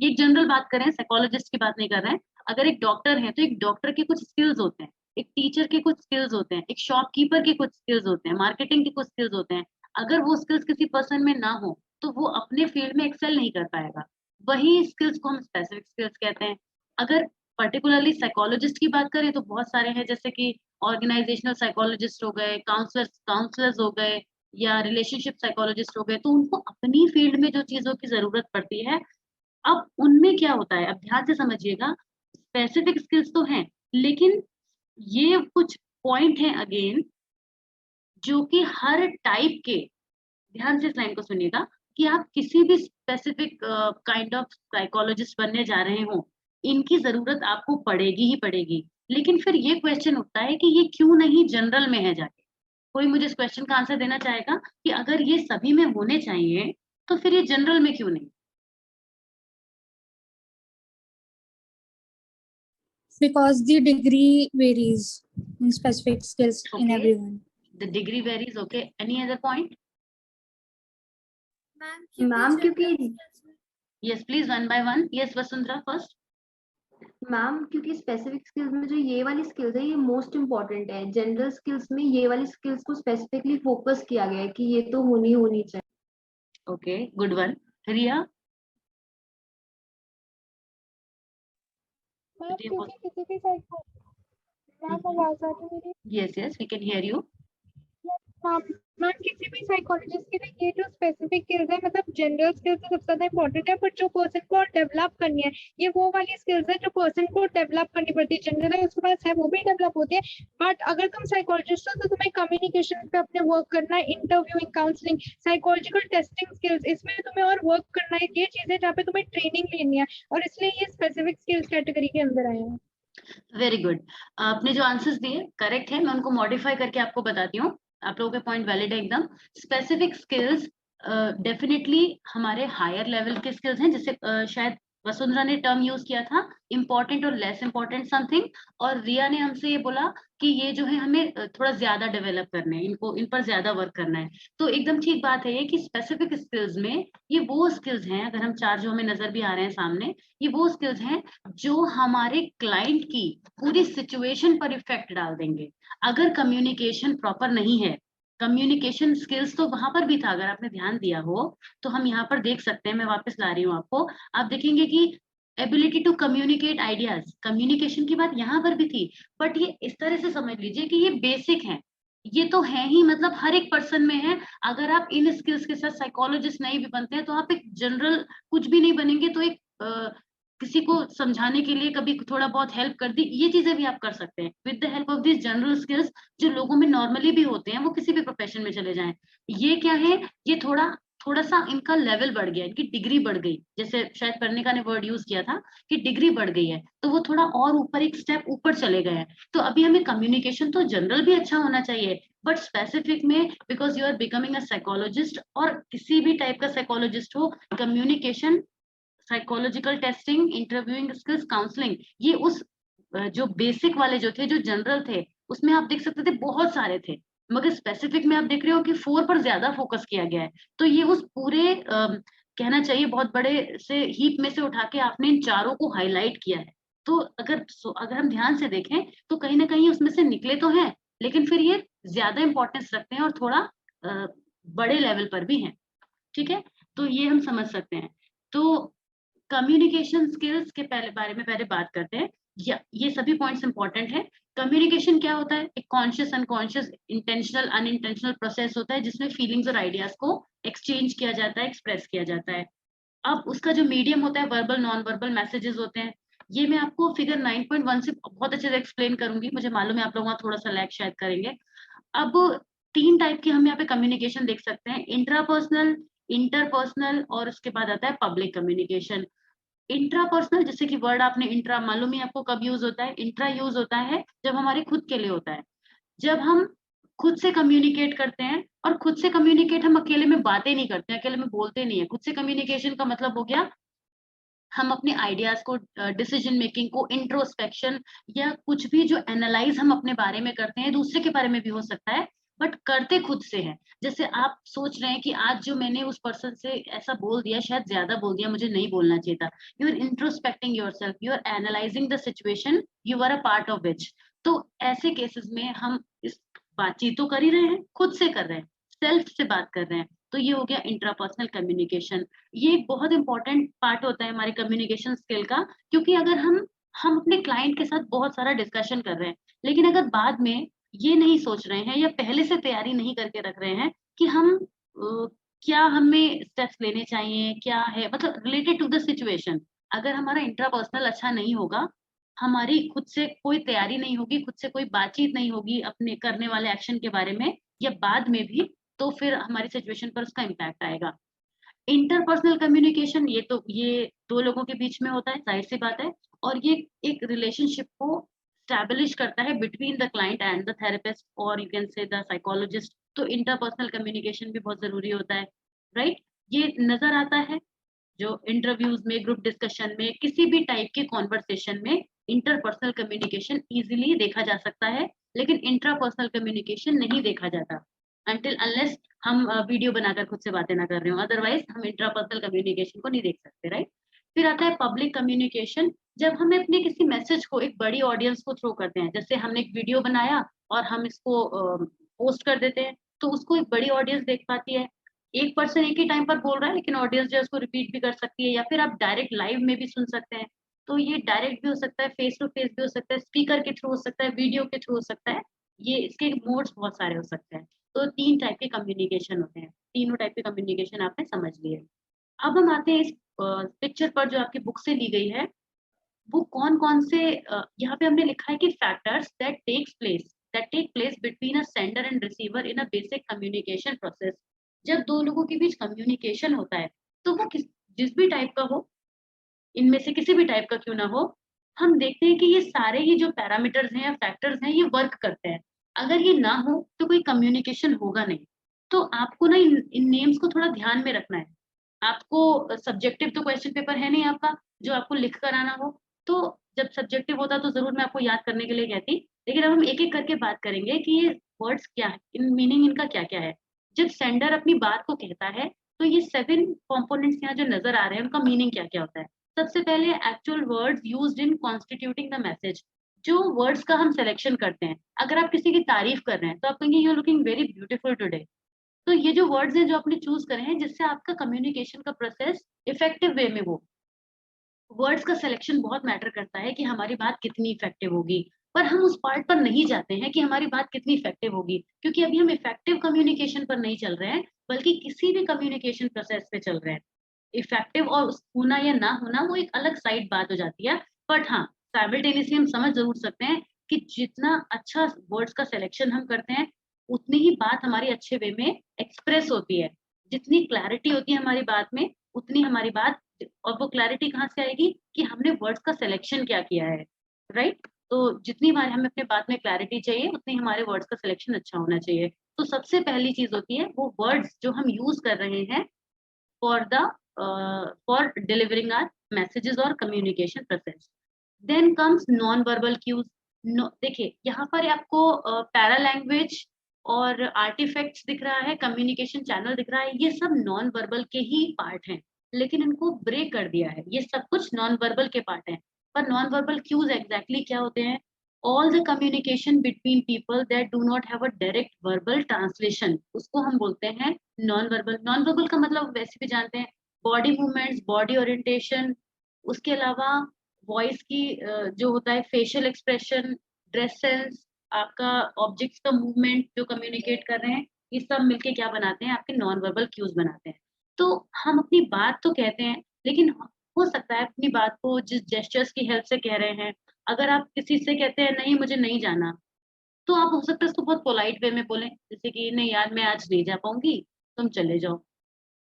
ये जनरल बात करें, साइकोलॉजिस्ट की बात नहीं कर रहे हैं, अगर एक डॉक्टर है तो एक डॉक्टर के कुछ स्किल्स होते हैं, एक टीचर के कुछ स्किल्स होते हैं, एक शॉपकीपर के कुछ स्किल्स होते हैं, मार्केटिंग के कुछ स्किल्स होते हैं। अगर वो स्किल्स किसी पर्सन में ना हो तो वो अपने फील्ड में एक्सेल नहीं कर पाएगा, वही स्किल्स को हम स्पेसिफिक स्किल्स कहते हैं। अगर पर्टिकुलरली साइकोलॉजिस्ट की बात करें तो बहुत सारे हैं, जैसे कि ऑर्गेनाइजेशनल साइकोलॉजिस्ट हो गए, काउंसलर्स हो गए, या रिलेशनशिप साइकोलॉजिस्ट हो गए, तो उनको अपनी फील्ड में जो चीजों की जरूरत पड़ती है, अब उनमें क्या होता है, अब ध्यान से समझिएगा, स्पेसिफिक स्किल्स तो हैं, लेकिन ये कुछ पॉइंट हैं अगेन, जो कि हर टाइप के, ध्यान से इस लाइन को सुनिएगा, कि आप किसी भी स्पेसिफिक काइंड ऑफ साइकोलॉजिस्ट बनने जा रहे हो, इनकी जरूरत आपको पड़ेगी ही पड़ेगी। लेकिन फिर ये क्वेश्चन उठता है कि ये क्यों नहीं जनरल में है जाके, कोई मुझे इस क्वेश्चन का आंसर देना चाहेगा कि अगर ये सभी में होने चाहिए तो फिर ये जनरल में क्यों नहीं? Because the degree varies in specific skills in Okay. everyone. The degree varies, okay. Any other point? Ma'am क्योंकि Yes, please, one by one. Yes, Vasundhara first. Ma'am क्योंकि स्पेसिफिक स्किल्स में जो ये वाली स्किल्स है ये मोस्ट इम्पोर्टेंट है, general skills में ये वाली स्किल्स को स्पेसिफिकली फोकस किया गया है कि ये तो होनी चाहिए। Okay, good one. Riya? Ma'am क्योंकि किसी भी साइको मैम आवाज आ रही है मेरी? Yes, yes, we can hear you. Ma'am किसी भी साइकोलॉजिस्ट के लिए ये जो स्पेसिफिक स्किल्स है, मतलब जनरल स्किल्स तो सबसे ज्यादा इंपॉर्टेंट है, बट जो पर्सन को डेवलप करनी है, ये वो वाली स्किल्स है जो पर्सन को डेवलप करनी पड़ती है। जनरल है उसके पास है, वो भी डेवलप होती है, बट अगर तुम साइकोलॉजिस्ट हो तो तुम्हें कम्युनिकेशन पे अपने वर्क करना है, interviewing, counselling, psychological testing skills, इसमें तुम्हें और वर्क करना है। ये चीजें जहाँ पे तुम्हें ट्रेनिंग लेनी है, और इसलिए ये स्पेसिफिक स्किल्स कैटेगरी के अंदर आए हैं। वेरी गुड, आपने जो आंसर्स दिए करेक्ट है, मैं उनको मॉडिफाई करके आपको बताती हूँ, आप लोगों के पॉइंट वैलिड है एकदम। स्पेसिफिक स्किल्स डेफिनेटली हमारे हायर लेवल के स्किल्स हैं, जिसे शायद वसुंधरा ने टर्म यूज किया था इंपॉर्टेंट और लेस इंपॉर्टेंट समथिंग, और रिया ने हमसे ये बोला कि ये जो है हमें थोड़ा ज्यादा डेवलप करने हैं, इनको इन पर ज्यादा वर्क करना है। तो एकदम ठीक बात है ये कि स्पेसिफिक स्किल्स में ये वो स्किल्स हैं, अगर हम चार जो हमें नजर भी आ रहे हैं सामने, ये वो स्किल्स हैं जो हमारे क्लाइंट की पूरी सिचुएशन पर इफेक्ट डाल देंगे। अगर कम्युनिकेशन प्रॉपर नहीं है, कम्युनिकेशन स्किल्स तो वहां पर भी था, अगर आपने ध्यान दिया हो तो हम यहाँ पर देख सकते हैं, मैं वापस ला रही हूँ आपको, आप देखेंगे कि ability to communicate ideas, communication की बात यहाँ पर भी थी, बट ये इस तरह से समझ लीजिए कि ये बेसिक है, ये तो है ही, मतलब हर एक पर्सन में है। अगर आप इन स्किल्स के साथ साइकोलॉजिस्ट नहीं भी बनते हैं तो आप एक जनरल कुछ भी नहीं बनेंगे, तो एक किसी को समझाने के लिए कभी थोड़ा बहुत हेल्प कर दी, ये चीजें भी आप कर सकते हैं with the help of this general skills जो लोगों में नॉर्मली भी होते हैं, वो किसी भी प्रोफेशन में चले जाएं। ये क्या है, ये थोड़ा थोड़ा सा इनका लेवल बढ़ गया, इनकी डिग्री बढ़ गई, जैसे शायद पर्णिका ने वर्ड यूज किया था कि डिग्री बढ़ गई है, तो वो थोड़ा और ऊपर, एक स्टेप ऊपर चले गए हैं। तो अभी हमें कम्युनिकेशन तो जनरल भी अच्छा होना चाहिए, बट स्पेसिफिक में, because you are becoming a psychologist, और किसी भी टाइप का साइकोलॉजिस्ट हो, communication, psychological testing, interviewing skills, counselling, ये उस जो बेसिक वाले जो थे, जो जनरल थे, उसमें आप देख सकते थे बहुत सारे थे, मगर स्पेसिफिक में आप देख रहे हो कि 4 पर ज्यादा फोकस किया गया है। तो ये उस पूरे कहना चाहिए बहुत बड़े से हीप में से उठा के आपने इन चारों को हाईलाइट किया है। तो अगर हम ध्यान से देखें तो कहीं ना कहीं उसमें से निकले तो हैं, लेकिन फिर ये ज्यादा इंपॉर्टेंस रखते हैं और थोड़ा बड़े लेवल पर भी हैं। ठीक है, तो ये हम समझ सकते हैं। तो कम्युनिकेशन स्किल्स के पहले बारे में पहले बात करते हैं। ये सभी पॉइंट्स इंपॉर्टेंट है। कम्युनिकेशन क्या होता है, एक conscious, unconscious, intentional, unintentional process होता है जिसमें फीलिंग्स और आइडियाज को एक्सचेंज किया जाता है, एक्सप्रेस किया जाता है। अब उसका जो मीडियम होता है, वर्बल, नॉन वर्बल मैसेजेस होते हैं। ये मैं आपको फिगर 9.1 से बहुत अच्छे से एक्सप्लेन करूंगी, मुझे मालूम है आप लोग वहाँ थोड़ा सा लैग शायद करेंगे। अब 3 टाइप की हम यहाँ पे कम्युनिकेशन देख सकते हैं, इंट्रापर्सनल, इंटरपर्सनल, और उसके बाद आता है पब्लिक कम्युनिकेशन। इंट्रापर्सनल, जैसे कि वर्ड आपने इंट्रा मालूम ही आपको कब यूज होता है, इंट्रा यूज होता है जब हमारे खुद के लिए होता है, जब हम खुद से कम्युनिकेट करते हैं। और खुद से कम्युनिकेट हम अकेले में बातें नहीं करते हैं, अकेले में बोलते नहीं है। खुद से कम्युनिकेशन का मतलब हो गया हम अपने आइडियाज को, डिसीजन मेकिंग को, इंट्रोस्पेक्शन, या कुछ भी जो एनालाइज हम अपने बारे में करते हैं, दूसरे के बारे में भी हो सकता है, बट करते खुद से है। जैसे आप सोच रहे हैं कि आज जो मैंने उस पर्सन से ऐसा बोल दिया, शायद ज्यादा बोल दिया, मुझे नहीं बोलना चाहिए था। You are introspecting your self, you are analysing the situation, you are a part of which. तो ऐसे केसेस में हम इस बातचीत तो कर ही रहे हैं, खुद से कर रहे हैं, सेल्फ से बात कर रहे हैं। तो ये हो गया इंट्रापर्सनल कम्युनिकेशन। ये एक बहुत इंपॉर्टेंट पार्ट होता है हमारे कम्युनिकेशन स्किल का, क्योंकि अगर हम अपने क्लाइंट के साथ बहुत सारा डिस्कशन कर रहे हैं, लेकिन अगर बाद में ये नहीं सोच रहे हैं या पहले से तैयारी नहीं करके रख रहे हैं कि हम क्या हमें स्टेप्स लेने चाहिए, क्या है मतलब रिलेटेड टू द सिचुएशन, अगर हमारा इंट्रापर्सनल अच्छा नहीं होगा, हमारी खुद से कोई तैयारी नहीं होगी, खुद से कोई बातचीत नहीं होगी अपने करने वाले एक्शन के बारे में या बाद में भी, तो फिर हमारी सिचुएशन पर उसका इम्पैक्ट आएगा। इंटरपर्सनल कम्युनिकेशन, ये 2 लोगों के बीच में होता है, जाहिर सी बात है, और ये एक रिलेशनशिप को स्टैब्लिश करता है between the client and the therapist, और you can say the psychologist. तो इंटरपर्सनल कम्युनिकेशन भी बहुत जरूरी होता है, राइट। ये नजर आता है जो इंटरव्यूज में, ग्रुप डिस्कशन में, किसी भी टाइप के कॉन्वर्सेशन में इंटरपर्सनल कम्युनिकेशन इजीली देखा जा सकता है, लेकिन इंट्रापर्सनल कम्युनिकेशन नहीं देखा जाता until unless हम वीडियो बनाकर खुद से बातें ना कर रहे हो, अदरवाइज हम इंट्रापर्सनल कम्युनिकेशन को नहीं देख सकते, राइट। फिर आता है पब्लिक कम्युनिकेशन, जब हमें अपने किसी मैसेज को एक बड़ी ऑडियंस को थ्रो करते हैं, जैसे हमने एक वीडियो बनाया और हम इसको पोस्ट कर देते हैं, तो उसको एक बड़ी ऑडियंस देख पाती है। एक पर्सन एक ही टाइम पर बोल रहा है, लेकिन ऑडियंस जो है उसको रिपीट भी कर सकती है, या फिर आप डायरेक्ट लाइव में भी सुन सकते हैं। तो ये डायरेक्ट भी हो सकता है, फेस टू फेस भी हो सकता है, स्पीकर के थ्रू हो सकता है, वीडियो के थ्रू हो सकता है। ये इसके मोड्स बहुत सारे हो सकते हैं। तो 3 टाइप के कम्युनिकेशन होते हैं, तीनों टाइप के कम्युनिकेशन आपने समझ लिए। अब हम आते हैं इस पिक्चर पर जो आपकी बुक से ली गई है, वो कौन कौन से यहाँ पे हमने लिखा है कि factors that take place between a sender and receiver in a basic communication process. जब 2 लोगों के बीच कम्युनिकेशन होता है, तो वो जिस भी टाइप का हो, इनमें से किसी भी टाइप का क्यों ना हो, हम देखते हैं कि ये सारे ही जो पैरामीटर्स हैं या फैक्टर्स हैं, ये वर्क करते हैं। अगर ये ना हो तो कोई कम्युनिकेशन होगा नहीं। तो आपको ना इन नेम्स को थोड़ा ध्यान में रखना है। आपको सब्जेक्टिव तो क्वेश्चन पेपर है नहीं आपका जो आपको लिख कर आना हो, तो जब सब्जेक्टिव होता तो जरूर मैं आपको याद करने के लिए कहती, लेकिन अब हम एक एक करके बात करेंगे कि ये वर्ड्स क्या है, इन मीनिंग इनका क्या क्या है। जब सेंडर अपनी बात को कहता है, तो ये 7 कंपोनेंट्स यहाँ जो नजर आ रहे हैं, उनका मीनिंग क्या क्या होता है। सबसे पहले actual words used in constituting the message, जो वर्ड्स का हम सिलेक्शन करते हैं। अगर आप किसी की तारीफ कर रहे हैं तो आप कहेंगे you are looking very beautiful today. तो ये जो वर्ड्स हैं जो आपने चूज करे हैं, जिससे आपका कम्युनिकेशन का प्रोसेस इफेक्टिव वे में हो। वर्ड्स का सिलेक्शन बहुत मैटर करता है कि हमारी बात कितनी इफेक्टिव होगी। पर हम उस पार्ट पर नहीं जाते हैं कि हमारी बात कितनी इफेक्टिव होगी, क्योंकि अभी हम इफेक्टिव कम्युनिकेशन पर नहीं चल रहे हैं, बल्कि किसी भी कम्युनिकेशन प्रोसेस पे चल रहे हैं। इफेक्टिव और होना या ना होना वो एक अलग साइड बात हो जाती है, बट हाँ साइमल्टेनियसली हम समझ जरूर सकते हैं कि जितना अच्छा वर्ड्स का सिलेक्शन हम करते हैं, उतनी ही बात हमारी अच्छे वे में एक्सप्रेस होती है। जितनी क्लैरिटी होती है हमारी बात में, उतनी हमारी बात, और वो क्लैरिटी कहाँ से आएगी कि हमने वर्ड्स का सिलेक्शन क्या किया है, राइट? तो जितनी बार हमें अपने बात में क्लैरिटी चाहिए, उतनी हमारे वर्ड्स का सिलेक्शन अच्छा होना चाहिए। तो सबसे पहली चीज होती है वो वर्ड्स जो हम यूज कर रहे हैं for the for delivering our messages और communication process. Then comes non verbal cues. देखिए यहाँ पर आपको पैरा लैंग्वेज और आर्टिफैक्ट्स दिख रहा है, कम्युनिकेशन चैनल दिख रहा है, ये सब नॉन वर्बल के ही पार्ट हैं, लेकिन इनको ब्रेक कर दिया है, ये सब कुछ नॉन वर्बल के पार्ट हैं। पर नॉन वर्बल क्यूज एग्जैक्टली क्या होते हैं? All the communication between people that do not have a direct verbal translation, उसको हम बोलते हैं नॉन वर्बल। नॉन वर्बल का मतलब वैसे भी जानते हैं, बॉडी मूवमेंट्स, बॉडी ओरिएंटेशन, उसके अलावा वॉइस की जो होता है फेशियल एक्सप्रेशन, ड्रेस सेंस, आपका ऑब्जेक्ट्स का मूवमेंट जो कम्युनिकेट कर रहे हैं, ये सब मिलके क्या बनाते हैं? आपके नॉन वर्बल क्यूज बनाते हैं। तो हम अपनी बात तो कहते हैं, लेकिन हो सकता है अपनी बात को जिस जेस्चर्स की हेल्प से कह रहे हैं, अगर आप किसी से कहते हैं नहीं मुझे नहीं जाना, तो आप हो सकता है उसको बहुत पोलाइट वे में बोलें, जैसे कि नहीं यार मैं आज नहीं जा पाऊंगी, तुम चले जाओ।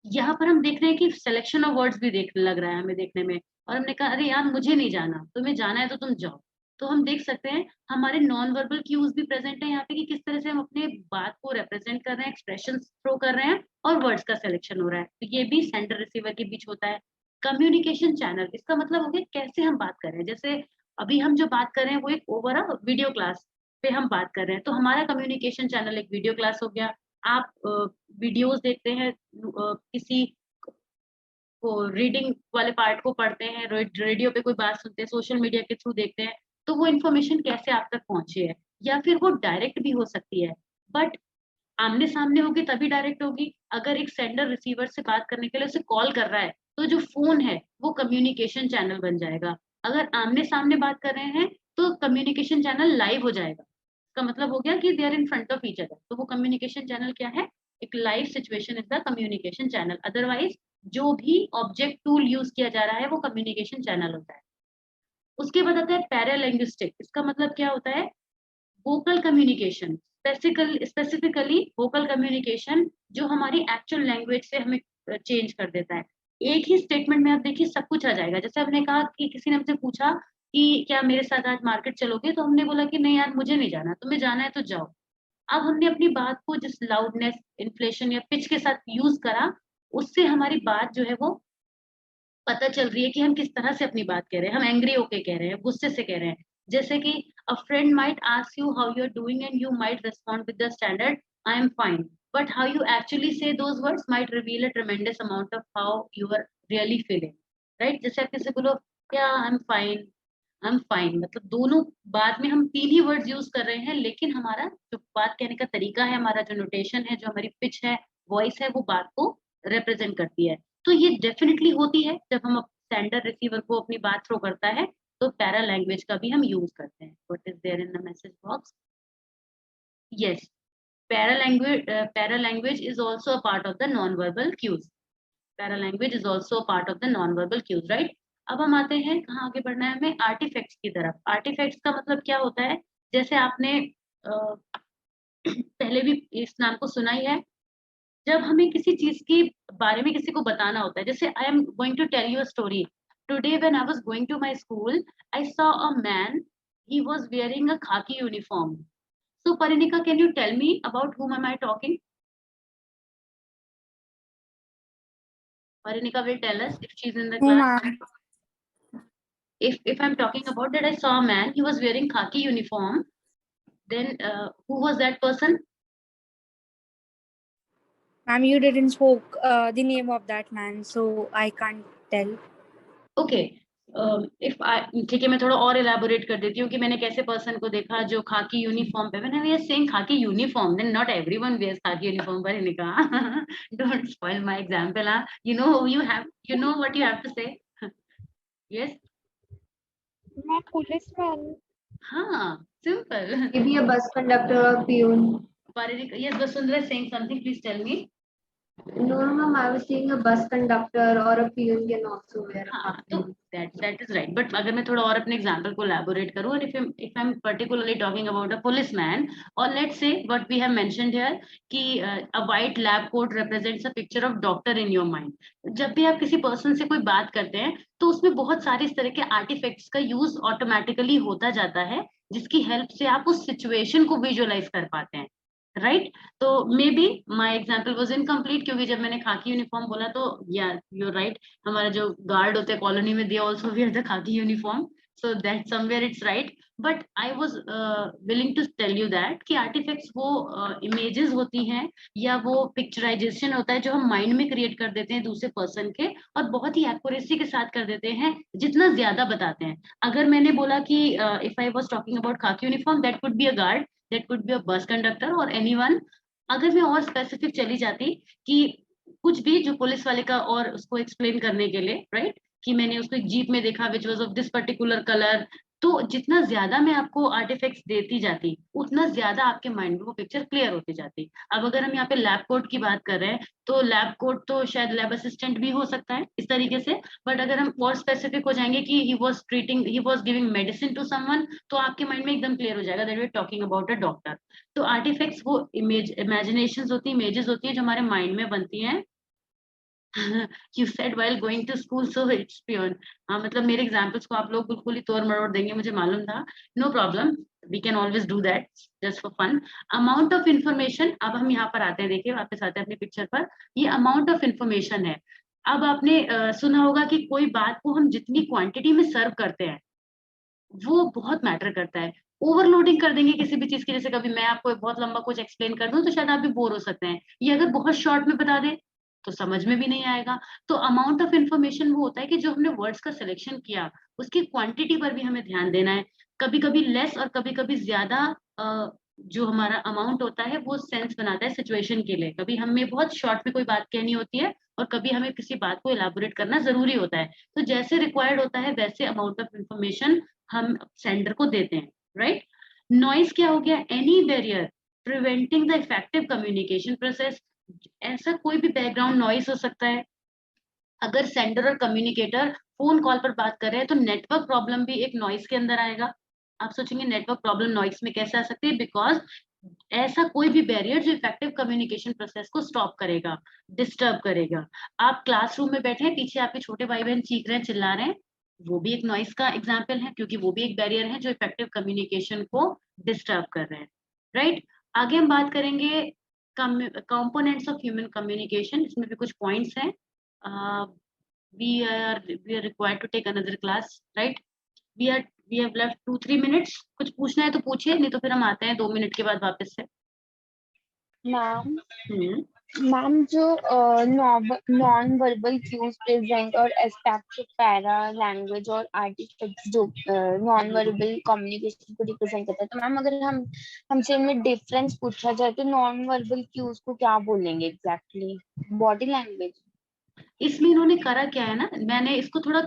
यहाँ पर हम देख रहे हैं कि सिलेक्शन ऑफ वर्ड्स भी देख लग रहा है हमें देखने में, और हमने कहा अरे यार मुझे नहीं जाना, तुम्हें जाना है तो तुम जाओ। तो हम देख सकते हैं हमारे नॉन वर्बल क्यूज भी प्रेजेंट है यहाँ पे, कि किस तरह से हम अपने बात को रिप्रेजेंट कर रहे हैं, एक्सप्रेशन थ्रो कर रहे हैं, और वर्ड्स का सिलेक्शन हो रहा है। तो ये भी सेंडर रिसीवर के बीच होता है। कम्युनिकेशन चैनल, इसका मतलब हो गया कैसे हम बात कर रहे हैं। जैसे अभी हम जो बात कर रहे हैं वो एक ओवर अ वीडियो क्लास पे हम बात कर रहे हैं, तो हमारा कम्युनिकेशन चैनल एक वीडियो क्लास हो गया। आप वीडियोस देखते हैं, किसी को रीडिंग वाले पार्ट को पढ़ते हैं, रेडियो पे कोई बात सुनते हैं, सोशल मीडिया के थ्रू देखते हैं, तो वो इन्फॉर्मेशन कैसे आप तक पहुंची है, या फिर वो डायरेक्ट भी हो सकती है, बट आमने सामने होगी तभी डायरेक्ट होगी। अगर एक सेंडर रिसीवर से बात करने के लिए उसे कॉल कर रहा है, तो जो फोन है वो कम्युनिकेशन चैनल बन जाएगा। अगर आमने सामने बात कर रहे हैं, तो कम्युनिकेशन चैनल लाइव हो जाएगा। इसका मतलब हो गया कि they are in front of each other, तो वो कम्युनिकेशन चैनल क्या है? एक live situation is the communication channel. Otherwise जो भी ऑब्जेक्ट टूल यूज किया जा रहा है वो कम्युनिकेशन चैनल होता है। उसके बाद आता है पैरालिंग्विस्टिक। इसका मतलब क्या होता है? Vocal communication, specifically vocal communication, जो हमारी एक्चुअल लैंग्वेज से हमें चेंज कर देता है। एक ही स्टेटमेंट में आप देखिए सब कुछ आ जाएगा। जैसे हमने कहा कि किसी ने हमसे पूछा कि क्या मेरे साथ आज मार्केट चलोगे, तो हमने बोला कि नहीं यार मुझे नहीं जाना, तुम्हें जाना है तो जाओ। अब हमने अपनी बात को जिस लाउडनेस, इन्फ्लेशन या पिच के साथ यूज करा, उससे हमारी बात जो है वो पता चल रही है कि हम किस तरह से अपनी बात कह रहे हैं। हम एंग्री होके कह रहे हैं, गुस्से से कह रहे हैं। जैसे कि a friend might ask you how you are doing and you might respond with the standard I am fine, but how you actually say those words might reveal a tremendous amount of how you are really feeling, right? जैसे आप किसी से बोलो क्या आई am fine, मतलब दोनों बात में हम तीन ही वर्ड्स यूज कर रहे हैं, लेकिन हमारा जो बात कहने का तरीका है, हमारा जो नोटेशन है, जो हमारी पिच है, वॉइस है, वो बात को रिप्रेजेंट करती है। तो ये डेफिनेटली होती है जब हम सेंडर रिसीवर को अपनी बात थ्रो करता है, तो पैरा लैंग्वेज का भी हम यूज करते हैं। What is there in the message box? Yes, para language is also a part of the non verbal cues. Para language is also part of the non verbal cues, right? अब हम आते हैं, कहाँ आगे बढ़ना है हमें? आर्टिफैक्ट्स की तरफ। आर्टिफैक्ट्स का मतलब क्या होता है? जैसे आपने पहले भी इस नाम को सुना ही है, जब हमें किसी चीज के बारे में किसी को बताना होता है। जैसे I am going to tell you a story. Today when I was going to my school, I saw a man, he was wearing a khaki uniform. So Parinika, can you tell me about whom am I talking? Parinika will tell us if she's in the No, class. ma'am. If I'm talking about that I saw a man, he was wearing khaki uniform, then who was that person? Ma'am, you didn't spoke the name of that man, so I can't tell. Okay. If I, ठीक है, मैं थोड़ा और elaborate कर देती हूँ कि मैंने कैसे पर्सन को देखा जो खाकी यूनिफॉर्म पे। When we are saying खाकी uniform, then not everyone wears खाकी uniform. Parinika, don't spoil my example, huh? You know what you have to say. Yes. मैं पुलिस मैन। हाँ, simple. Maybe a bus conductor or peon. Yes, Vasundhara is saying something. Please tell me. No, no, ma'am. I was saying a bus conductor or a peon can also wear a हाँ, hat. तो that is right. But अगर मैं थोड़ा और अपने example को elaborate करूँ, and if I'm particularly talking about a policeman, or let's say what we have mentioned here कि a white lab coat represents a picture of doctor in your mind. जब भी आप किसी पर्सन से कोई बात करते हैं तो उसमें बहुत सारे इस तरह के आर्टिफैक्ट्स का यूज ऑटोमेटिकली होता जाता है, जिसकी हेल्प से आप उस सिचुएशन को विजुअलाइज कर पाते हैं, राइट? तो may be my example was incomplete, क्योंकि जब मैंने खाकी यूनिफॉर्म बोला तो या यूर राइट, हमारा जो गार्ड होते हैं कॉलोनी में, they also wear the khaki uniform, so that somewhere it's right. But I was willing to tell you that कि आर्टिफैक्ट्स वो इमेजेस होती हैं या वो पिक्चराइजेशन होता है जो हम माइंड में क्रिएट कर देते हैं दूसरे पर्सन के, और बहुत ही एक्यूरेसी के साथ कर देते हैं जितना ज्यादा बताते हैं. अगर मैंने बोला कि if I was talking about khaki uniform, that could be a guard, that could be a bus conductor or anyone. अगर मैं और स्पेसिफिक चली जाती कि कुछ भी जो पुलिस वाले का और उसको एक्सप्लेन करने के लिए, राइट, कि मैंने उसको एक जीप में देखा which was of this particular colour, तो जितना ज्यादा मैं आपको आर्टिफैक्ट्स देती जाती उतना ज्यादा आपके माइंड में वो पिक्चर क्लियर होती जाती. अब अगर हम यहाँ पे लैब कोट की बात कर रहे हैं तो लैब कोट तो शायद लैब असिस्टेंट भी हो सकता है इस तरीके से. बट अगर हम और स्पेसिफिक हो जाएंगे कि he was giving medicine to someone, तो आपके माइंड में एकदम क्लियर हो जाएगा that we are talking about a doctor. तो आर्टिफैक्ट्स वो इमेजिनेशंस होती है, इमेजेस होती है जो हमारे माइंड में बनती हैं. You said while going to school, so it's pure. हाँ, मतलब मेरे एग्जाम्पल्स को आप लोग बिल्कुल ही तोड़ मरोड़ देंगे, मुझे मालूम था. No problem, we can always do that just for fun. Amount of information, अब हम यहाँ पर आते हैं, देखिए वापस आते हैं अपनी पिक्चर पर. ये अमाउंट ऑफ इंफॉर्मेशन है. अब आपने सुना होगा कि कोई बात को हम जितनी क्वांटिटी में सर्व करते हैं वो बहुत मैटर करता है. ओवरलोडिंग कर देंगे किसी भी चीज की, जैसे कभी मैं आपको बहुत लंबा कुछ एक्सप्लेन कर दूं तो शायद आप भी बोर हो सकते हैं. ये अगर बहुत शॉर्ट में बता दें तो समझ में भी नहीं आएगा. तो अमाउंट ऑफ इंफॉर्मेशन वो होता है कि जो हमने वर्ड्स का सिलेक्शन किया उसकी क्वांटिटी पर भी हमें ध्यान देना है. कभी कभी लेस और कभी कभी ज्यादा जो हमारा अमाउंट होता है वो सेंस बनाता है सिचुएशन के लिए. कभी हमें बहुत शॉर्ट में कोई बात कहनी होती है और कभी हमें किसी बात को इलाबोरेट करना जरूरी होता है. तो जैसे रिक्वायर्ड होता है वैसे अमाउंट ऑफ इंफॉर्मेशन हम सेंडर को देते हैं, राइट? नॉइस क्या हो गया? Any barrier preventing the effective communication process. ऐसा कोई भी बैकग्राउंड नॉइस हो सकता है. अगर सेंडर और कम्युनिकेटर फोन कॉल पर बात कर रहे हैं तो नेटवर्क प्रॉब्लम भी एक नॉइस के अंदर आएगा. आप सोचेंगे नेटवर्क प्रॉब्लम नॉइस में कैसे आ सकती है? बिकॉज ऐसा कोई भी बैरियर जो इफेक्टिव कम्युनिकेशन प्रोसेस को स्टॉप करेगा, डिस्टर्ब करेगा. आप क्लासरूम में बैठे हैं, पीछे आपके छोटे भाई बहन चीख रहे हैं, चिल्ला रहे हैं, वो भी एक नॉइस का एग्जाम्पल है, क्योंकि वो भी एक बैरियर है जो इफेक्टिव कम्युनिकेशन को डिस्टर्ब कर रहे हैं, राइट? आगे हम बात करेंगे कंपोनेंट्स ऑफ ह्यूमन कम्युनिकेशन. इसमें भी कुछ पॉइंट्स हैं. we are required to take another class, right? We have left 2-3 minutes. कुछ पूछना है तो पूछिए, नहीं तो फिर हम आते हैं 2 मिनट के बाद वापस से. मैम जो नॉन वर्बल क्यूज प्रेजेंट और एस्पेक्ट्स ऑफ पैरा लैंग्वेज और आर्टिफैक्ट्स जो नॉन वर्बल कम्युनिकेशन को रिप्रेजेंट करता है, तो मैम अगर हमसे इनमें डिफरेंस पूछा जाए तो नॉन वर्बल क्यूज को क्या बोलेंगे एग्जैक्टली? Body language. इसमें इन्होंने करा क्या है ना, मैंने इसको थोड़ा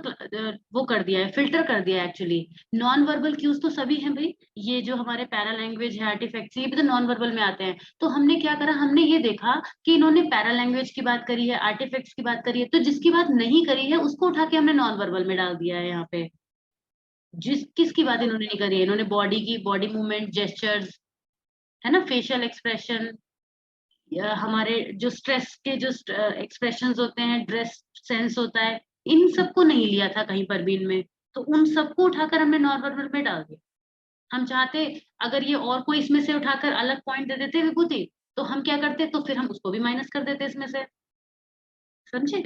वो कर दिया है, फिल्टर कर दिया है एक्चुअली. नॉन वर्बल क्यूज तो सभी हैं भाई, ये जो हमारे पैरा लैंग्वेज है, आर्टिफैक्ट्स, ये भी तो नॉन वर्बल में आते हैं. तो हमने क्या करा, हमने ये देखा कि इन्होंने पैरा लैंग्वेज की बात करी है, आर्टिफैक्ट्स की बात करी है, तो जिसकी बात नहीं करी है उसको उठा के हमने नॉन वर्बल में डाल दिया है यहाँ पे. किसकी बात इन्होंने नहीं करी है? इन्होंने बॉडी की, बॉडी मूवमेंट, जेस्चर्स, है ना, फेशियल एक्सप्रेशन, हमारे जो स्ट्रेस के जो एक्सप्रेशंस होते हैं, ड्रेस सेंस होता है, इन सबको नहीं लिया था कहीं पर भी इनमें. तो उन सबको उठाकर हमने नॉर्मल में डाल दिया. हम चाहते अगर ये और कोई इसमें से उठाकर अलग पॉइंट दे देते विभूति, तो हम क्या करते, तो फिर हम उसको भी माइनस कर देते इसमें से. समझे?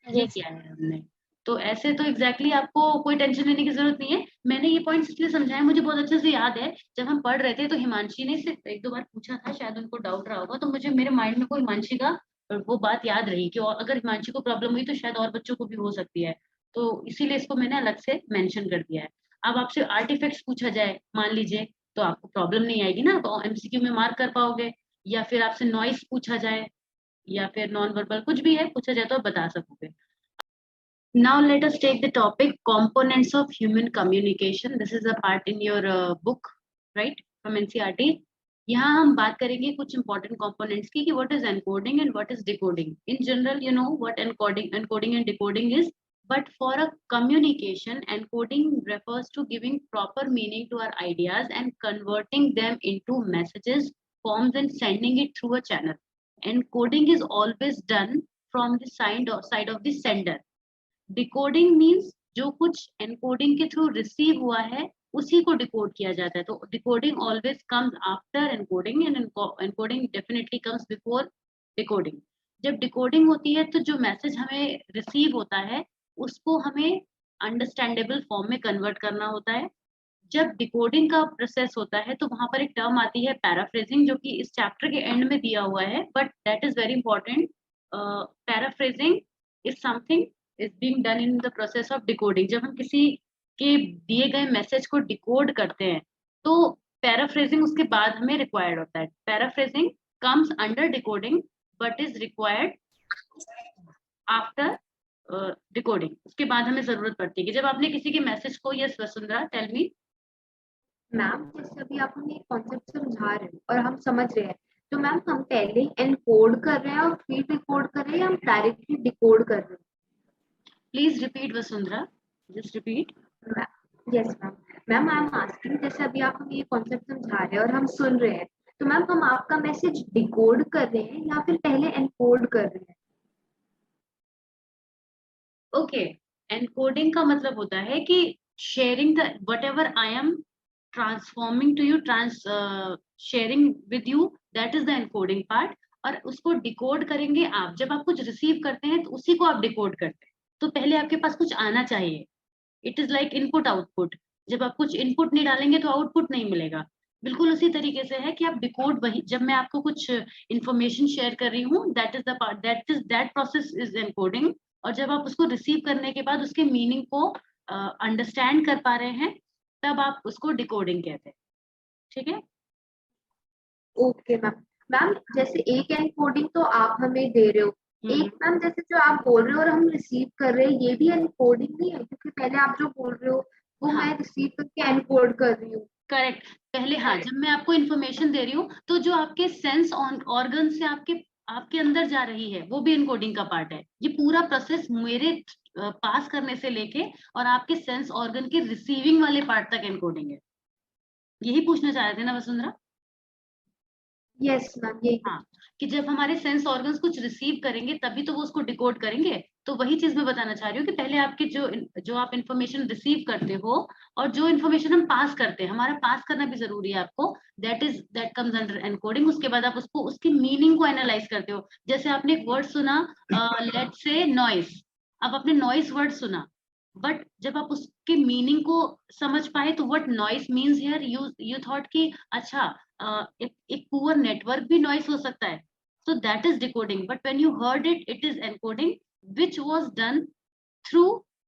ये किया है हमने. तो ऐसे तो एग्जैक्टली आपको कोई टेंशन लेने की जरूरत नहीं है. मैंने ये पॉइंट इसलिए समझाया, मुझे बहुत अच्छे से याद है जब हम पढ़ रहे थे तो हिमांशी ने सिर्फ 1-2 बार पूछा था, शायद उनको डाउट रहा होगा, तो मुझे मेरे माइंड में कोई हिमांशी का वो बात याद रही कि और अगर हिमांशी को प्रॉब्लम हुई तो शायद और बच्चों को भी हो सकती है. तो इसीलिए इसको मैंने अलग से मेंशन कर दिया है. अब आपसे आर्टिफैक्ट्स पूछा जाए मान लीजिए, तो आपको प्रॉब्लम नहीं आएगी ना, तो एमसीक्यू में मार्क कर पाओगे. या फिर आपसे नॉइस पूछा जाए या फिर नॉन वर्बल कुछ भी है पूछा जाए तो आप बता सकोगे. Now let us take the topic components of human communication. This is a part in your book, right, from NCERT. यहाँ हम बात करेंगे कुछ important components की कि what is encoding and what is decoding. In general, you know what encoding and decoding is, but for a communication, encoding refers to giving proper meaning to our ideas and converting them into messages, forms, and sending it through a channel. Encoding is always done from the side of the sender. Decoding means जो कुछ encoding के through receive हुआ है उसी को decode किया जाता है. तो decoding always comes after encoding and encoding definitely comes before decoding. जब डिकोडिंग होती है तो जो मैसेज हमें रिसीव होता है उसको हमें अंडरस्टैंडेबल फॉर्म में कन्वर्ट करना होता है. जब डिकोडिंग का प्रोसेस होता है तो वहां पर एक टर्म आती है पैराफ्रेजिंग, जो कि इस चैप्टर के एंड में दिया हुआ है, but that is very important. Paraphrasing is something is being done in the process of decoding. जब हम किसी के दिए गए मैसेज को डिकोड करते हैं तो पैराफ्रेजिंग उसके बाद हमें रिक्वायर्ड होता है. Paraphrasing comes under decoding but is required after decoding. उसके बाद हमें जरूरत पड़ती है कि जब आपने किसी के मैसेज को, yes Vasundhara tell me. Ma'am जैसे अभी आप हमें कॉन्सेप्ट समझा रहे हो और हम समझ रहे हैं, तो मैम हम पहले एनकोड कर रहे हैं और फिर डिकोड कर रहे हैं, हम डायरेक्टली डिकोड कर रहे हैं? Please repeat Vasundhara, just repeat. Yes ma'am. Ma'am I am asking, जैसे अभी आप हमें ये कॉन्सेप्ट समझा रहे हैं और हम सुन रहे हैं, तो मैम हम आपका मैसेज डिकोड कर रहे हैं या फिर पहले एनकोड कर रहे हैं? ओके, एनकोडिंग का मतलब होता है कि sharing the whatever I am transforming to you, sharing with you, that is the encoding part. और उसको डिकोड करेंगे आप. जब आप कुछ रिसीव करते हैं तो उसी को आप डिकोड करते हैं. तो पहले आपके पास कुछ आना चाहिए. It is like input output. जब आप कुछ इनपुट नहीं डालेंगे तो आउटपुट नहीं मिलेगा. बिल्कुल उसी तरीके से है कि आप डिकोड, वही जब मैं आपको कुछ इंफॉर्मेशन शेयर कर रही हूँ, that is the part, that process is encoding. और जब आप उसको रिसीव करने के बाद उसके मीनिंग को अंडरस्टैंड कर पा रहे हैं तब आप उसको डिकोडिंग कहते हैं. ठीक है. Okay ma'am. मैम जैसे एक एनकोडिंग तो आप हमें दे रहे हो, एक मैम जैसे जो आप बोल रहे हो और हम रिसीव कर रहे हैं, ये भी एनकोडिंग नहीं है? क्योंकि पहले आप जो बोल रहे हो वो मैं रिसीव करके एनकोड कर रही हूँ. करेक्ट. पहले हाँ, जब मैं आपको इन्फॉर्मेशन दे रही हूँ तो जो आपके सेंस ऑर्गन से आपके अंदर जा रही है वो भी एनकोडिंग का पार्ट है. ये पूरा प्रोसेस मेरे पास करने से लेके और आपके सेंस ऑर्गन के रिसीविंग वाले पार्ट तक एनकोडिंग है. यही पूछना चाह रहे थे ना वसुंधरा? Yes ma'am. यही. हाँ, कि जब हमारे सेंस ऑर्गन्स कुछ रिसीव करेंगे तभी तो वो उसको डिकोड करेंगे. तो वही चीज मैं बताना चाह रही हूँ कि पहले आपके जो आप इन्फॉर्मेशन रिसीव करते हो और जो इन्फॉर्मेशन हम पास करते हैं, हमारा पास करना भी जरूरी है आपको, दैट कम्स अंडर एनकोडिंग. उसके बाद आप उसको, उसकी मीनिंग को एनालाइज करते हो. जैसे आपने एक वर्ड सुना, लेट्स से नॉइस. अब आपने नॉइस वर्ड सुना, बट जब आप उसके मीनिंग को समझ पाए तो what noise means here, you thought कि अच्छा एक पुअर नेटवर्क भी नॉइस हो सकता है. So that is decoding. But when you heard it, it is encoding which was done through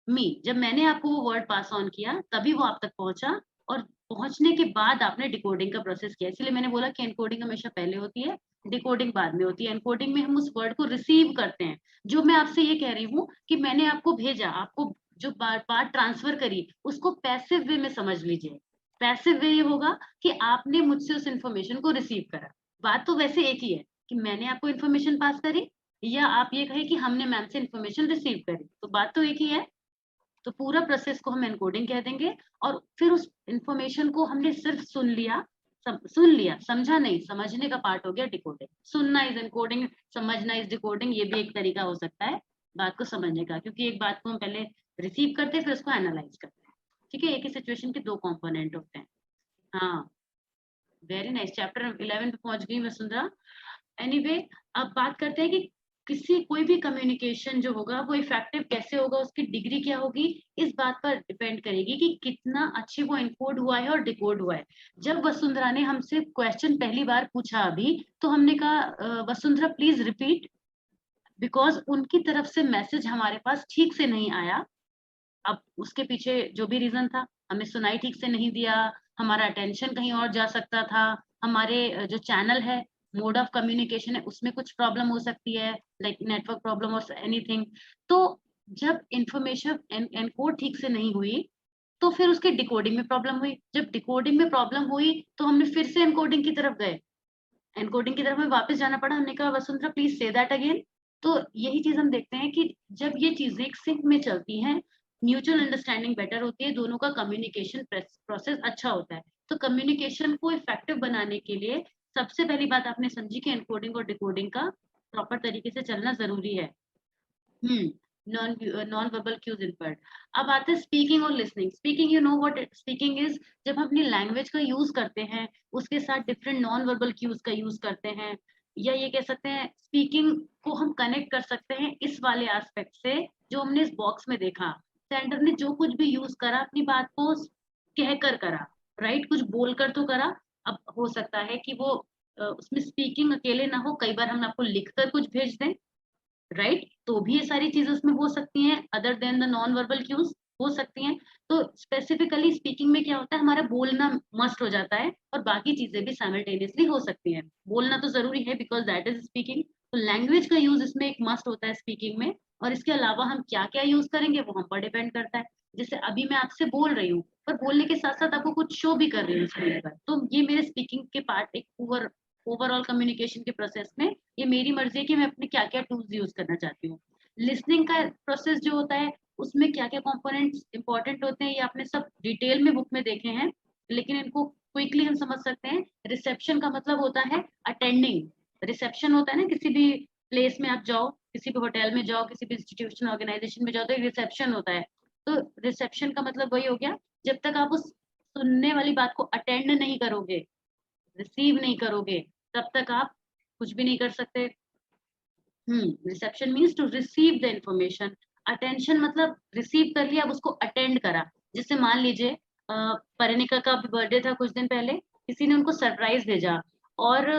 me. जब मैंने आपको वो वर्ड पास ऑन किया तभी वो आप तक पहुंचा, और पहुंचने के बाद आपने डिकोडिंग का प्रोसेस किया. इसलिए मैंने बोला कि एनकोडिंग हमेशा पहले होती है, डिकोडिंग बाद में होती है. एनकोडिंग में हम उस वर्ड को रिसीव करते हैं. जो मैं आपसे ये कह रही हूँ कि मैंने आपको भेजा, आपको जो बात ट्रांसफर करी, उसको पैसिव वे में समझ लीजिए. पैसिव वे ये होगा कि आपने मुझसे उस इंफॉर्मेशन को रिसीव करा. बात तो वैसे एक ही है कि मैंने आपको इंफॉर्मेशन पास करी, या आप ये कहे कि हमने मैम से इंफॉर्मेशन रिसीव करी, तो बात तो एक ही है. तो पूरा प्रोसेस को हम एनकोडिंग कह देंगे. और फिर उस इंफॉर्मेशन को हमने सिर्फ सुन लिया, समझा नहीं, समझने का पार्ट हो गया डिकोडिंग. सुनना इज एनकोडिंग, समझना इज डिकोडिंग. ये भी एक तरीका हो सकता है बात को समझने का, क्योंकि एक बात को हम पहले रिसीव करते हैं फिर उसको एनालाइज करते हैं. ठीक है, एक ही सिचुएशन के दो कंपोनेंट होते हैं. हाँ, वेरी नाइस. चैप्टर 11 पे पहुंच गई वसुंधरा. एनीवे, अब बात करते हैं कि कोई भी कम्युनिकेशन जो होगा वो इफेक्टिव कैसे होगा, उसकी डिग्री क्या होगी. इस बात पर डिपेंड करेगी कि कितना अच्छे वो एनकोड हुआ है और डिकोड हुआ है. जब वसुंधरा ने हमसे क्वेश्चन पहली बार पूछा अभी, तो हमने कहा वसुंधरा प्लीज रिपीट, बिकॉज उनकी तरफ से मैसेज हमारे पास ठीक से नहीं आया. अब उसके पीछे जो भी रीजन था, हमें सुनाई ठीक से नहीं दिया, हमारा अटेंशन कहीं और जा सकता था, हमारे जो चैनल है, मोड ऑफ कम्युनिकेशन है, उसमें कुछ प्रॉब्लम हो सकती है, लाइक नेटवर्क प्रॉब्लम और एनीथिंग. तो जब इंफॉर्मेशन एनकोड ठीक से नहीं हुई तो फिर उसके डिकोडिंग में प्रॉब्लम हुई। जब डिकोडिंग में प्रॉब्लम हुई तो हमने फिर से एनकोडिंग की तरफ गए, एनकोडिंग की तरफ हमें वापस जाना पड़ा। हमने कहा Vasundhara please say that again. तो यही चीज हम देखते हैं कि जब ये चीजें एक सिंक में चलती हैं, म्यूचुअल अंडरस्टैंडिंग बेटर होती है, दोनों का कम्युनिकेशन प्रोसेस अच्छा होता है। तो कम्युनिकेशन को इफेक्टिव बनाने के लिए सबसे पहली बात आपने समझी कि एनकोडिंग और डिकोडिंग का प्रॉपर तरीके से चलना जरूरी है। Non verbal cues inward. अब आते हैं स्पीकिंग और listening. Speaking, you know what speaking is, जब हम अपनी लैंग्वेज का यूज करते हैं उसके साथ डिफरेंट नॉन वर्बल क्यूज का यूज करते हैं, या ये कह सकते हैं स्पीकिंग को हम कनेक्ट कर सकते हैं इस वाले एस्पेक्ट से जो हमने इस बॉक्स में देखा। सेंटर ने जो कुछ भी यूज करा अपनी बात को कहकर करा, राइट, कुछ बोलकर तो करा। अब हो सकता है कि वो उसमें स्पीकिंग अकेले ना हो, कई बार हम आपको लिखकर कुछ भेज दें, राइट, तो भी ये सारी चीजें उसमें हो सकती हैं, other than the non verbal cues हो सकती हैं। तो स्पेसिफिकली स्पीकिंग में क्या होता है, हमारा बोलना मस्ट हो जाता है और बाकी चीजें भी साइमल्टेनियसली हो सकती हैं। बोलना तो जरूरी है बिकॉज दैट इज स्पीकिंग, तो लैंग्वेज का यूज इसमें एक मस्ट होता है स्पीकिंग में। और इसके अलावा हम क्या क्या यूज करेंगे वो हम पर डिपेंड करता है। जैसे अभी मैं आपसे बोल रही हूँ पर बोलने के साथ साथ आपको कुछ शो भी कर रही हूँ स्क्रीन पर, तो ये मेरे स्पीकिंग के पार्ट, एक ओवरऑल कम्युनिकेशन के प्रोसेस में ये मेरी मर्जी है कि मैं अपने क्या क्या टूल्स यूज करना चाहती हूँ। लिसनिंग का प्रोसेस जो होता है उसमें क्या क्या कंपोनेंट्स इंपॉर्टेंट होते हैं ये आपने सब डिटेल में बुक में देखे हैं, लेकिन इनको क्विकली हम समझ सकते हैं। रिसेप्शन का मतलब होता है अटेंडिंग। रिसेप्शन होता है ना, किसी भी प्लेस में आप जाओ, किसी भी होटल में जाओ, किसी भी इंस्टीट्यूशन ऑर्गेनाइजेशन में जाओ तो रिसेप्शन होता है। तो रिसेप्शन का मतलब वही हो गया, जब तक आप उस सुनने वाली बात को अटेंड नहीं करोगे, रिसीव नहीं करोगे, तब तक आप कुछ भी नहीं कर सकते। Reception means to receive the information. Attention मतलब रिसीव कर लिया, अब उसको अटेंड करा। जैसे मान लीजिए परिणिका का बर्थडे था कुछ दिन पहले, किसी ने उनको सरप्राइज भेजा और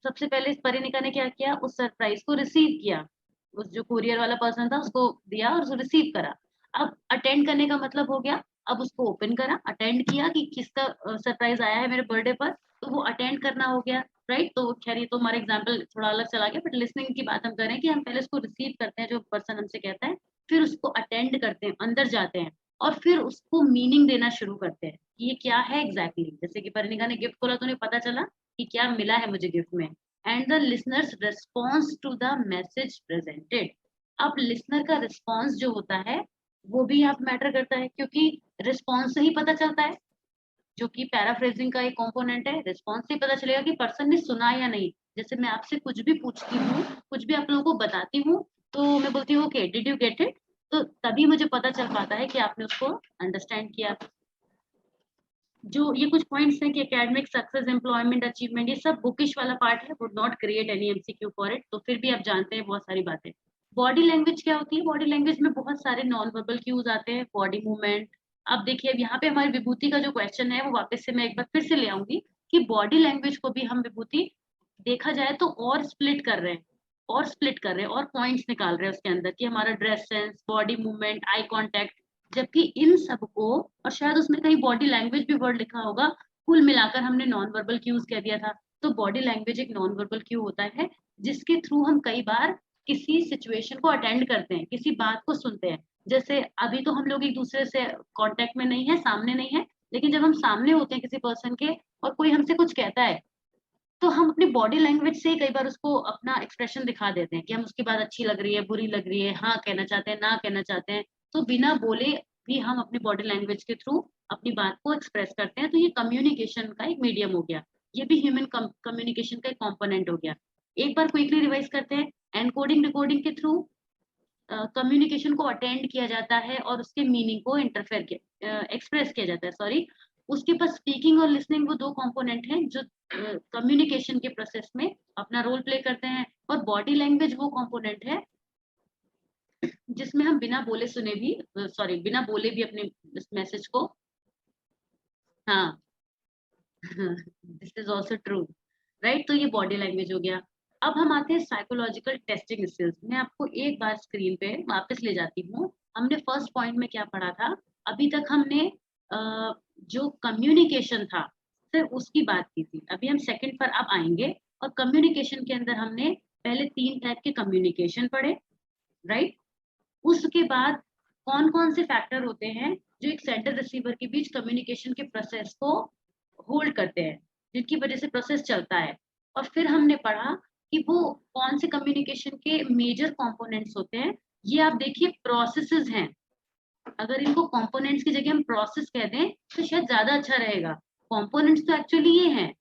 सबसे पहले परिणिका ने क्या किया, उस सरप्राइज को रिसीव किया, उस जो कुरियर वाला पर्सन था उसको दिया और उसको रिसीव करा। अब अटेंड करने का मतलब हो गया, अब उसको ओपन करा, अटेंड किया कि किसका सरप्राइज आया है मेरे बर्थडे पर, तो वो अटेंड करना हो गया, राइट। तो खैर ये तो हमारा एग्जाम्पल थोड़ा अलग चला गया, बट लिसनिंग की बात हम करें कि हम पहले उसको रिसीव करते हैं जो पर्सन हमसे कहता है, फिर उसको अटेंड करते हैं, अंदर जाते हैं और फिर उसको मीनिंग देना शुरू करते हैं कि ये क्या है एग्जैक्टली जैसे कि परिणिका ने गिफ्ट खोला तो उन्हें पता चला कि क्या मिला है मुझे गिफ्ट में। And the listener's response to the message presented. अब लिसनर का रिस्पॉन्स जो होता है वो भी यहाँ मैटर करता है, क्योंकि रिस्पॉन्स से ही पता चलता है, जो कि पैराफ्रेजिंग का एक कंपोनेंट है। रिस्पॉन्स से पता चलेगा कि पर्सन ने सुना या नहीं। जैसे मैं आपसे कुछ भी पूछती हूँ, कुछ भी आप लोगों को बताती हूँ, तो मैं बोलती हूँ okay did you get it, तो तभी मुझे पता चल पाता है कि आपने उसको अंडरस्टैंड किया। जो ये कुछ पॉइंट्स हैं कि एकेडमिक सक्सेस, एम्प्लॉयमेंट, अचीवमेंट, ये सब बुकिश वाला पार्ट है, would not create any MCQ for it, तो फिर भी आप जानते हैं बहुत सारी बातें। बॉडी लैंग्वेज क्या होती है, बॉडी लैंग्वेज में बहुत सारे नॉन वर्बल क्यूज आते हैं, बॉडी मूवमेंट। अब देखिए अब यहाँ पे हमारी विभूति का जो क्वेश्चन है वो वापस से मैं एक बार फिर से ले आऊंगी कि बॉडी लैंग्वेज को भी हम विभूति देखा जाए तो और स्प्लिट कर रहे हैं, और स्प्लिट कर रहे हैं और पॉइंट्स निकाल रहे हैं उसके अंदर कि हमारा dress sense, body movement, eye contact, जबकि इन सबको, और शायद उसमें कहीं बॉडी लैंग्वेज भी वर्ड लिखा होगा, कुल मिलाकर हमने नॉन वर्बल क्यूज कह दिया था। तो बॉडी लैंग्वेज एक नॉन वर्बल क्यू होता है जिसके थ्रू हम कई बार किसी सिचुएशन को अटेंड करते हैं, किसी बात को सुनते हैं। जैसे अभी तो हम लोग एक दूसरे से कांटेक्ट में नहीं है, सामने नहीं है, लेकिन जब हम सामने होते हैं किसी पर्सन के और कोई हमसे कुछ कहता है तो हम अपनी बॉडी लैंग्वेज से कई बार उसको अपना एक्सप्रेशन दिखा देते हैं कि हम उसकी बात अच्छी लग रही है, बुरी लग रही है, हाँ कहना चाहते हैं, ना कहना चाहते हैं। तो बिना बोले भी हम अपनी बॉडी लैंग्वेज के थ्रू अपनी बात को एक्सप्रेस करते हैं, तो ये कम्युनिकेशन का एक मीडियम हो गया, ये भी ह्यूमन कम्युनिकेशन का एक कॉम्पोनेंट हो गया। एक बार क्विकली रिवाइज करते हैं। एनकोडिंग डिकोडिंग के थ्रू कम्युनिकेशन को अटेंड किया जाता है और उसके मीनिंग को इंटरफेयर किया, एक्सप्रेस किया जाता है, सॉरी। उसके पास स्पीकिंग और लिसनिंग वो दो कंपोनेंट हैं जो कम्युनिकेशन के प्रोसेस में अपना रोल प्ले करते हैं। और बॉडी लैंग्वेज वो कंपोनेंट है जिसमें हम बिना बोले सुने भी, सॉरी बिना बोले भी अपने इस मैसेज को, हाँ this is also true, right. तो ये बॉडी लैंग्वेज हो गया। अब हम आते हैं साइकोलॉजिकल टेस्टिंग स्किल्स। मैं आपको एक बार स्क्रीन पे वापस ले जाती हूँ। हमने फर्स्ट पॉइंट में क्या पढ़ा था, अभी तक हमने जो कम्युनिकेशन था सिर्फ उसकी बात की थी, अभी हम सेकंड पर अब आएंगे। और कम्युनिकेशन के अंदर हमने पहले 3 टाइप के कम्युनिकेशन पढ़े, राइट। उसके बाद कौन कौन से फैक्टर होते हैं जो एक सेंडर रिसीवर के बीच कम्युनिकेशन के प्रोसेस को होल्ड करते हैं, जिनकी वजह से प्रोसेस चलता है। और फिर हमने पढ़ा कि वो कौन से कम्युनिकेशन के मेजर कंपोनेंट्स होते हैं। ये आप देखिए प्रोसेसेस हैं, अगर इनको कंपोनेंट्स की जगह हम प्रोसेस कह दें तो शायद ज्यादा अच्छा रहेगा। कंपोनेंट्स तो एक्चुअली ये हैं,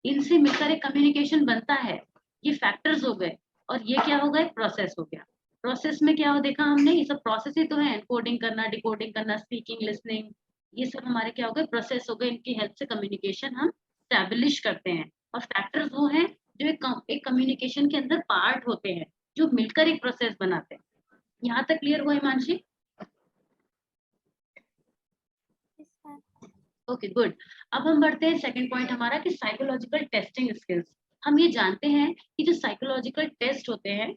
इनसे मिलकर एक कम्युनिकेशन बनता है। ये फैक्टर्स हो गए और ये क्या हो गए, प्रोसेस हो गया। प्रोसेस में क्या हो देखा हमने, ये सब प्रोसेस ही तो है, एनकोडिंग करना, डिकोडिंग करना, स्पीकिंग, लिसनिंग, ये सब हमारे क्या हो गए, प्रोसेस हो गए। इनकी हेल्प से कम्युनिकेशन हम स्टैब्लिश करते हैं। और फैक्टर्स वो हैं जो एक कम्युनिकेशन के अंदर पार्ट होते हैं, जो मिलकर एक प्रोसेस बनाते हैं। यहाँ तक क्लियर हुआ हिमांशी? Okay good. अब हम बढ़ते हैं सेकंड पॉइंट हमारा कि साइकोलॉजिकल टेस्टिंग स्किल्स। हम ये जानते हैं कि जो साइकोलॉजिकल टेस्ट होते हैं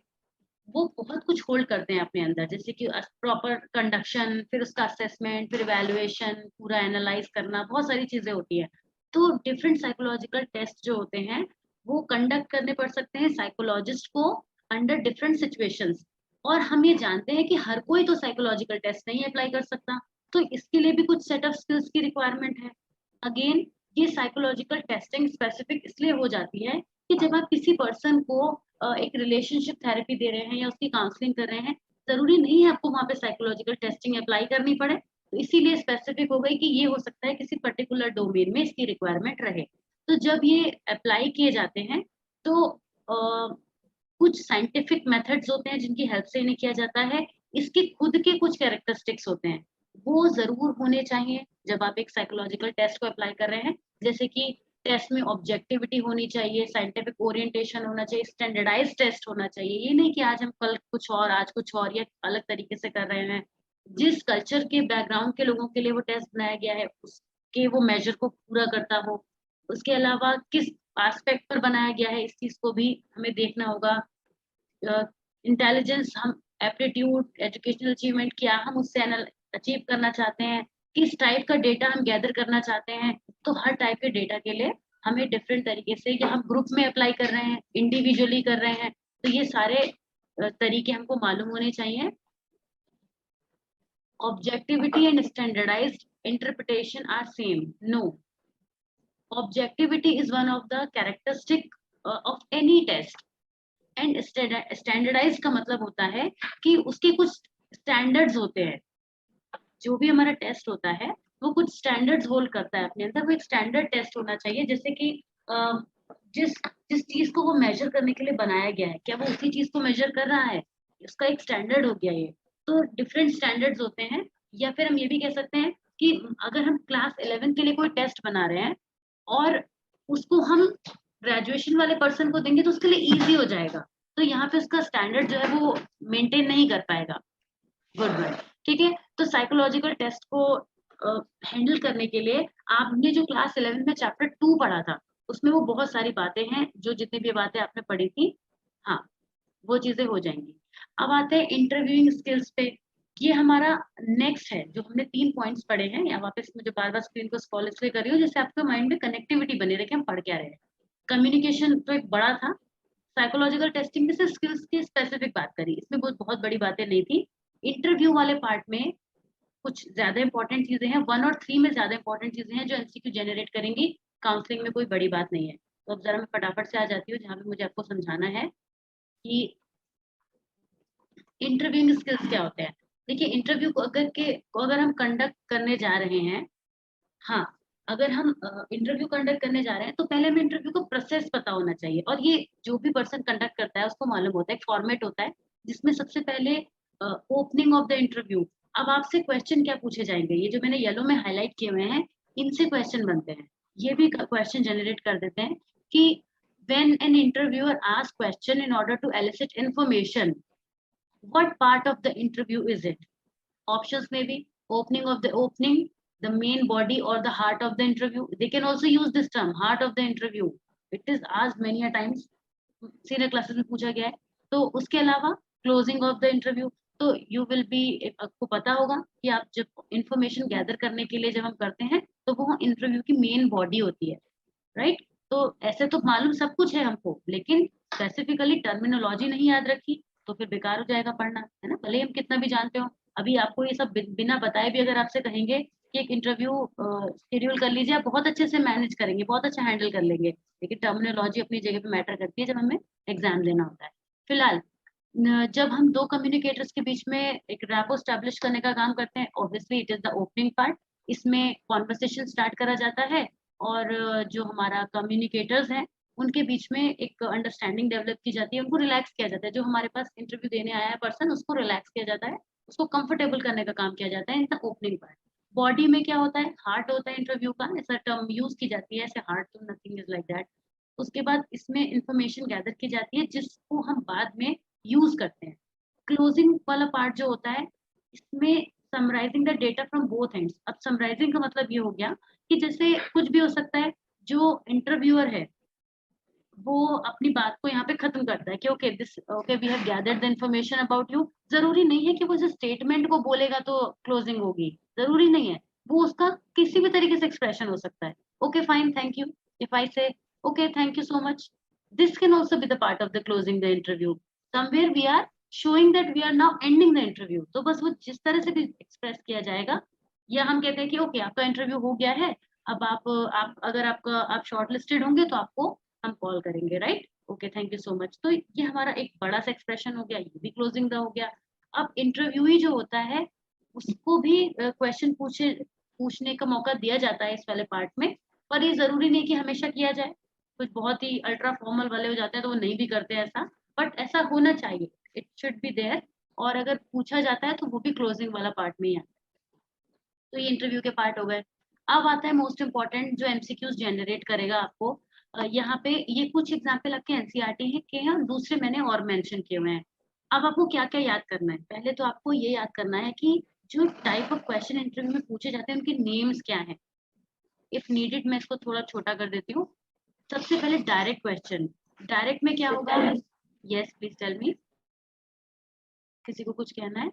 वो बहुत कुछ होल्ड करते हैं अपने अंदर, जैसे कि प्रॉपर कंडक्शन, फिर उसका असेसमेंट, फिर इवैल्यूएशन, पूरा एनालाइज करना, बहुत सारी चीजें होती है। तो डिफरेंट साइकोलॉजिकल टेस्ट जो होते हैं वो कंडक्ट करने पड़ सकते हैं साइकोलॉजिस्ट को अंडर डिफरेंट सिचुएशंस। और हम ये जानते हैं कि हर कोई तो साइकोलॉजिकल टेस्ट नहीं अप्लाई कर सकता, तो इसके लिए भी कुछ सेट ऑफ स्किल्स की रिक्वायरमेंट है। अगेन ये साइकोलॉजिकल टेस्टिंग स्पेसिफिक इसलिए हो जाती है कि जब आप किसी पर्सन को एक रिलेशनशिप थेरेपी दे रहे हैं या उसकी काउंसलिंग कर रहे हैं, जरूरी नहीं है आपको वहां पे साइकोलॉजिकल टेस्टिंग अप्लाई करनी पड़े। तो इसीलिए स्पेसिफिक हो गई कि ये हो सकता है किसी पर्टिकुलर डोमेन में इसकी रिक्वायरमेंट रहे। तो जब ये अप्लाई किए जाते हैं तो कुछ साइंटिफिक मेथड्स होते हैं जिनकी हेल्प से इन्हें किया जाता है। इसके खुद के कुछ कैरेक्टरिस्टिक्स होते हैं, वो जरूर होने चाहिए जब आप एक साइकोलॉजिकल टेस्ट को अप्लाई कर रहे हैं। जैसे कि टेस्ट में ऑब्जेक्टिविटी होनी चाहिए, साइंटिफिक ओरिएंटेशन होना चाहिए, स्टैंडर्डाइज टेस्ट होना चाहिए। ये नहीं कि आज हम कल कुछ और आज कुछ और या अलग तरीके से कर रहे हैं। जिस कल्चर के बैकग्राउंड के लोगों के लिए वो टेस्ट बनाया गया है उसके वो मेजर को पूरा करता हो। उसके अलावा किस एस्पेक्ट पर बनाया गया है इस चीज को भी हमें देखना होगा। इंटेलिजेंस, हम एप्टीट्यूड, एजुकेशनल अचीवमेंट क्या हम उससे अचीव करना चाहते हैं, किस टाइप का डेटा हम गैदर करना चाहते हैं। तो हर टाइप के डेटा के लिए हमें डिफरेंट तरीके से, या हम ग्रुप में अप्लाई कर रहे हैं, इंडिविजुअली कर रहे हैं, तो ये सारे तरीके हमको मालूम होने चाहिए। Objectivity and standardised interpretation are same? No. Objectivity is one of the characteristic of any test and standardise का मतलब होता है कि उसके कुछ स्टैंडर्ड्स होते हैं। जो भी हमारा टेस्ट होता है वो कुछ स्टैंडर्ड्स होल्ड करता है अपने अंदर। वो एक स्टैंडर्ड टेस्ट होना चाहिए, जैसे कि जिस जिस चीज को वो मेजर करने के लिए बनाया गया है, क्या वो उसी चीज को मेजर कर रहा है, उसका एक स्टैंडर्ड हो गया ये। तो डिफरेंट स्टैंडर्ड्स होते हैं। या फिर हम ये भी कह सकते हैं कि अगर हम क्लास 11 के लिए कोई टेस्ट बना रहे हैं और उसको हम ग्रेजुएशन वाले पर्सन को देंगे तो उसके लिए इजी हो जाएगा, तो यहाँ पे उसका स्टैंडर्ड जो है वो मेंटेन नहीं कर पाएगा। Good bye. ठीक है, तो साइकोलॉजिकल टेस्ट को हैंडल करने के लिए आपने जो क्लास 11 में चैप्टर 2 पढ़ा था उसमें वो बहुत सारी बातें हैं, जो जितनी भी बातें आपने पढ़ी थी, हाँ वो चीजें हो जाएंगी। अब आते हैं इंटरव्यूइंग स्किल्स पे। ये हमारा नेक्स्ट है, जो हमने 3 पॉइंट्स पढ़े हैं। या वापस मुझे बार बार स्क्रीन को स्क्रॉल इसलिए कर रही हूँ जिससे आपके माइंड में कनेक्टिविटी बनी रहे कि हम पढ़ क्या रहे हैं। कम्युनिकेशन तो एक बड़ा था, साइकोलॉजिकल टेस्टिंग में से स्किल्स की स्पेसिफिक बात करी, इसमें बहुत बड़ी बातें नहीं थी। इंटरव्यू वाले पार्ट में कुछ ज्यादा इंपॉर्टेंट चीजें हैं, 1 और 3 में ज्यादा इंपॉर्टेंट चीजें हैं जो एमसीक्यू जनरेट करेंगी। काउंसलिंग में कोई बड़ी बात नहीं है। तो अब जरा मैं फटाफट से आ जाती हूँ जहाँ पे मुझे आपको समझाना है कि इंटरव्यूइंग स्किल्स क्या होते हैं। देखिए इंटरव्यू को अगर हम कंडक्ट करने जा रहे हैं, हाँ अगर हम इंटरव्यू कंडक्ट करने जा रहे हैं तो पहले हमें इंटरव्यू का प्रोसेस पता होना चाहिए। और ये जो भी पर्सन कंडक्ट करता है उसको मालूम होता है, एक फॉर्मेट होता है जिसमें सबसे पहले ओपनिंग ऑफ द इंटरव्यू। अब आपसे क्वेश्चन क्या पूछे जाएंगे, ये जो मैंने येलो में हाईलाइट किए हुए हैं इनसे क्वेश्चन बनते हैं। ये भी क्वेश्चन जनरेट कर देते हैं कि when an interviewer asks question in order to elicit information, what part of the interview is it? Options may be opening of the opening, the main body, or the heart of the interview. They can also use this term, heart of the interview. It is asked many a times, senior classes में पूछा गया है। तो उसके अलावा closing of the interview, तो you will be, आपको पता होगा कि आप जब इंफॉर्मेशन गैदर करने के लिए जब हम करते हैं तो वो इंटरव्यू की मेन बॉडी होती है, राइट? तो ऐसे तो मालूम सब कुछ है हमको, लेकिन स्पेसिफिकली टर्मिनोलॉजी नहीं याद रखी तो फिर बेकार हो जाएगा पढ़ना, है ना, भले ही हम कितना भी जानते हो। अभी आपको ये सब बिना बताए भी अगर आपसे कहेंगे कि एक इंटरव्यू शेड्यूल कर लीजिए, आप बहुत अच्छे से मैनेज करेंगे, बहुत अच्छा हैंडल कर लेंगे, लेकिन टर्मिनोलॉजी अपनी जगह पे मैटर करती है जब हमें एग्जाम देना होता है। फिलहाल जब हम दो कम्युनिकेटर्स के बीच में एक रैपो स्टैब्लिश करने का काम करते हैं, obviously it is the opening part. इसमें कॉन्वर्सेशन स्टार्ट करा जाता है और जो हमारा कम्युनिकेटर्स हैं उनके बीच में एक अंडरस्टैंडिंग डेवलप की जाती है, उनको रिलैक्स किया जाता है, जो हमारे पास इंटरव्यू देने आया है पर्सन उसको रिलैक्स किया जाता है, उसको कंफर्टेबल करने का काम किया जाता है in the opening part. Body में क्या होता है, हार्ट होता है इंटरव्यू का, ऐसा टर्म यूज की जाती है, ऐसे हार्ट तो नथिंग इज लाइक दैट। उसके बाद इसमें इंफॉर्मेशन गैदर की जाती है जिसको हम बाद में यूज करते हैं। क्लोजिंग वाला पार्ट जो होता है इसमें summarising the data from both ends. अब समराइजिंग का मतलब ये हो गया कि जैसे कुछ भी हो सकता है, जो इंटरव्यूअर है वो अपनी बात को यहाँ पे खत्म करता है कि okay this okay we have gathered the information about you. जरूरी नहीं है कि वो इस स्टेटमेंट को बोलेगा तो क्लोजिंग होगी, जरूरी नहीं है, वो उसका किसी भी तरीके से एक्सप्रेशन हो सकता है। Okay fine, thank you, if I say okay thank you so much, this can also be the part of the closing the interview. Somewhere we are showing that we are now ending the interview. तो बस वो जिस तरह से भी express किया जाएगा, या हम कहते हैं कि ओके आपका इंटरव्यू हो गया है, अब आप अगर आप शॉर्ट लिस्टेड होंगे तो आपको हम कॉल करेंगे, right, okay thank you so much. तो ये हमारा एक बड़ा सा एक्सप्रेशन हो गया, ये भी क्लोजिंग द हो गया। अब इंटरव्यूई जो होता है उसको भी क्वेश्चन पूछने का मौका दिया जाता है इस वाले पार्ट में, पर ये जरूरी नहीं कि हमेशा किया जाए, कुछ बहुत ही अल्ट्रा फॉर्मल वाले हो जाते हैं तो वो नहीं भी करते ऐसा, बट ऐसा होना चाहिए, इट शुड बी देयर। और अगर पूछा जाता है तो वो भी क्लोजिंग वाला पार्ट में ही आता है। तो ये इंटरव्यू के पार्ट हो गए। अब आता है मोस्ट इंपॉर्टेंट जो एमसीक्यूज जनरेट करेगा आपको। यहाँ पे ये कुछ एग्जाम्पल आपके एनसीईआरटी के हैं और दूसरे मैंने और मेंशन किए हुए हैं। अब आपको क्या क्या याद करना है, पहले तो आपको ये याद करना है कि जो टाइप ऑफ क्वेश्चन इंटरव्यू में पूछे जाते हैं उनके नेम्स क्या हैं। इफ नीडेड मैं इसको थोड़ा छोटा कर देती हूँ। सबसे पहले डायरेक्ट क्वेश्चन। डायरेक्ट में क्या होगा, यस प्लीज टेल मी, किसी को कुछ कहना है?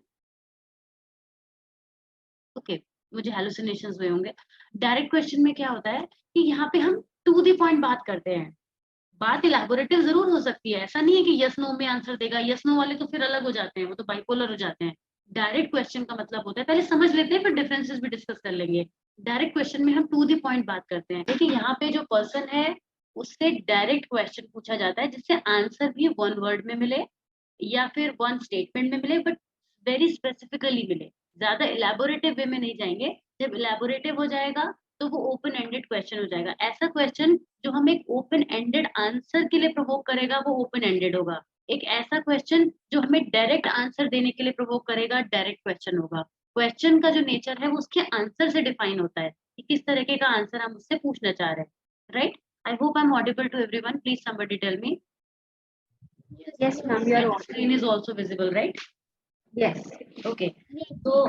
ओके मुझे हेलुसिनेशंस हुए होंगे। डायरेक्ट क्वेश्चन में क्या होता है कि यहाँ पे हम टू द पॉइंट बात करते हैं, बात इलैबोरेटिव जरूर हो सकती है, ऐसा नहीं है कि यस नो में आंसर देगा, यस नो वाले तो फिर अलग हो जाते हैं, वो तो बाइपोलर हो जाते हैं। डायरेक्ट क्वेश्चन का मतलब होता है, पहले समझ लेते हैं फिर डिफरेंसेस भी डिस्कस कर लेंगे। डायरेक्ट क्वेश्चन में हम टू द पॉइंट बात करते हैं। देखिए यहाँ पे जो पर्सन है उससे डायरेक्ट क्वेश्चन पूछा जाता है जिससे आंसर भी वन वर्ड में मिले या फिर वन स्टेटमेंट में मिले, बट वेरी स्पेसिफिकली मिले, ज्यादा इलेबोरेटिव वे में नहीं जाएंगे। जब इलेबोरेटिव हो जाएगा तो वो ओपन एंडेड क्वेश्चन हो जाएगा। ऐसा क्वेश्चन जो हमें एक ओपन एंडेड आंसर के लिए प्रोवोक करेगा वो ओपन एंडेड होगा। एक ऐसा क्वेश्चन जो हमें डायरेक्ट आंसर देने के लिए प्रोवोक करेगा डायरेक्ट क्वेश्चन होगा। क्वेश्चन का जो नेचर है वो उसके आंसर से डिफाइन होता है कि किस तरीके का आंसर हम उससे पूछना चाह रहे हैं, right. I hope I am audible to everyone, please somebody tell me. Yes, ma'am, you are The audible. screen is also visible, right? Yes. Okay. So,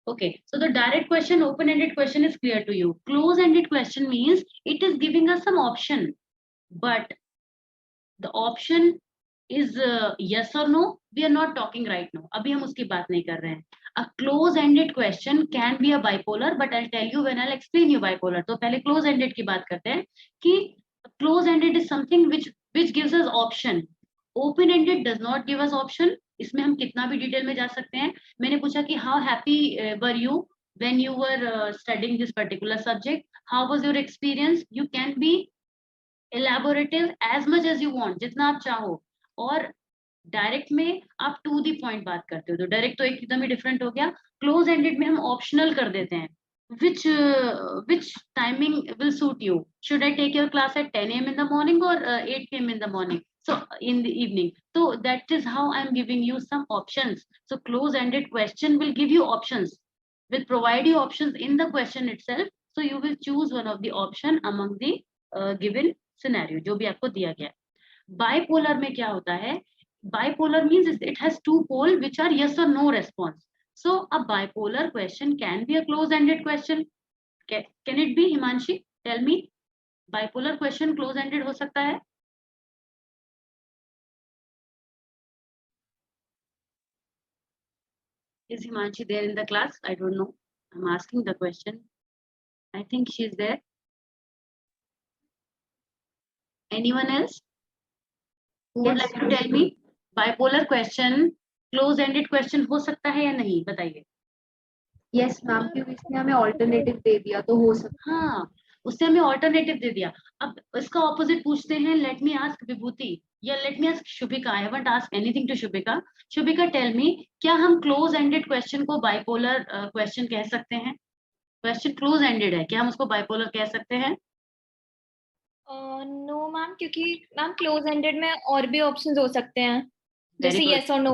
okay. So the direct question, open-ended question is clear to you. Close-ended question means it is giving us some option, but the option is yes or no. We are not talking right now. अभी हम उसकी बात नहीं कर रहे हैं. A close-ended question can be a bipolar, but I'll tell you when I'll explain you bipolar. तो पहले close-ended की बात करते हैं कि close-ended is something which gives us option. Open-ended does not give us option. इसमें हम कितना भी डिटेल में जा सकते हैं। मैंने पूछा कि how happy were you when you were studying this particular subject? How was your experience? You can be elaborative as much as you want, जितना आप चाहो। और डायरेक्ट में आप टू दी पॉइंट बात करते हो, तो डायरेक्ट तो एकदम ही डिफरेंट हो गया। क्लोज एंडेड में हम ऑप्शनल कर देते हैं, which timing will suit you? Should I take your class at 10 a.m. in the morning or 8 p.m. in the morning? So in the evening. So that is how I'm giving you some options. So close ended question will give you options, will provide you options in the question itself. So you will choose one of the option among the given scenario जो भी आपको दिया गया। Bipolar में क्या होता है, bipolar means it has two pole which are yes or no response. So a bipolar question can be a close-ended question. Can it be, Himanshi? Tell me. Bipolar question close-ended हो सकता है? Is Himanshi there in the class? I don't know. I'm asking the question. I think she's there. Anyone else who would Yes. like to tell me? Bipolar question close ended question हो सकता है या नहीं, बताइए। Yes ma'am, क्योंकि इसने हमें alternative दे दिया तो हो सकता है। हाँ, उससे हमें ऑल्टरनेटिव दे दिया। अब इसका ऑपोजिट पूछते हैं, लेट मी आस्क विभूति या let me ask Shubhika. I haven't asked anything to Shubhika. Shubhika tell me, क्या हम क्लोज एंडेड क्वेश्चन को बाइपोलर क्वेश्चन कह सकते हैं? क्वेश्चन क्लोज एंडेड है, क्या हम उसको बाइपोलर कह सकते हैं? नो मैम, क्योंकि मैम क्लोज एंडेड में और भी ऑप्शंस हो सकते हैं, जैसे Very good. यस और no.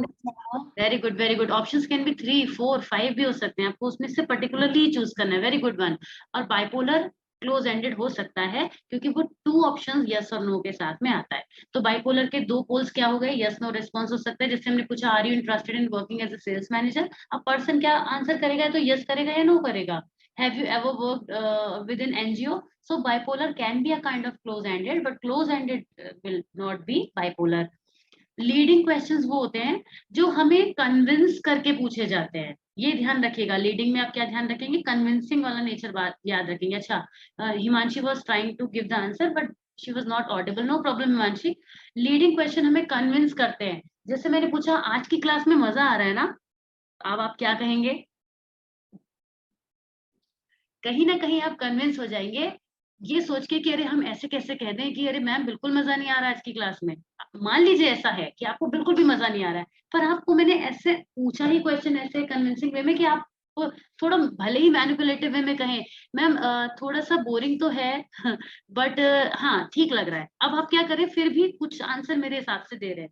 Very good, very good. Options can be 3, 4, 5 भी हो सकते हैं, आपको उसमें से पर्टिकुलरली चूज करना है। Very good one. और बाइपोलर क्लोज एंडेड हो सकता है क्योंकि वो 2 ऑप्शंस यस और नो के साथ में आता है। तो बाइपोलर के 2 पोल्स क्या हो गए, यस नो रिस्पॉन्स हो सकता है। जैसे हमने पूछा, are you interested in working as a sales manager, अब पर्सन क्या आंसर करेगा, तो यस करेगा या नो करेगा। Have you ever worked with in NGO? So bipolar can be a kind of close ended, but close ended will not be bipolar. Leading questions वो होते हैं जो हमें कन्विंस करके पूछे जाते हैं। ये ध्यान रखिएगा, लीडिंग में आप क्या ध्यान रखेंगे, कन्विंसिंग वाला नेचर बात याद रखेंगे। अच्छा, Himanshi was trying to give the answer but she was not audible. No problem Himanshi. Leading question हमें कन्विंस करते हैं। जैसे मैंने पूछा, आज की क्लास में मजा आ रहा है ना, अब आप क्या कहेंगे? कहीं ना कहीं आप कन्विंस हो जाएंगे ये सोच के कि अरे हम ऐसे कैसे कह दें कि अरे मैम बिल्कुल मजा नहीं आ रहा है आज की क्लास में। मान लीजिए ऐसा है कि आपको बिल्कुल भी मजा नहीं आ रहा है, पर आपको मैंने ऐसे पूछा ही क्वेश्चन ऐसे कन्विंसिंग वे में कि आप थोड़ा भले ही मैनिपुलेटिव वे में कहें, मैम थोड़ा सा बोरिंग तो है बट हाँ ठीक लग रहा है। अब आप क्या करें, फिर भी कुछ आंसर मेरे हिसाब से दे रहे हैं।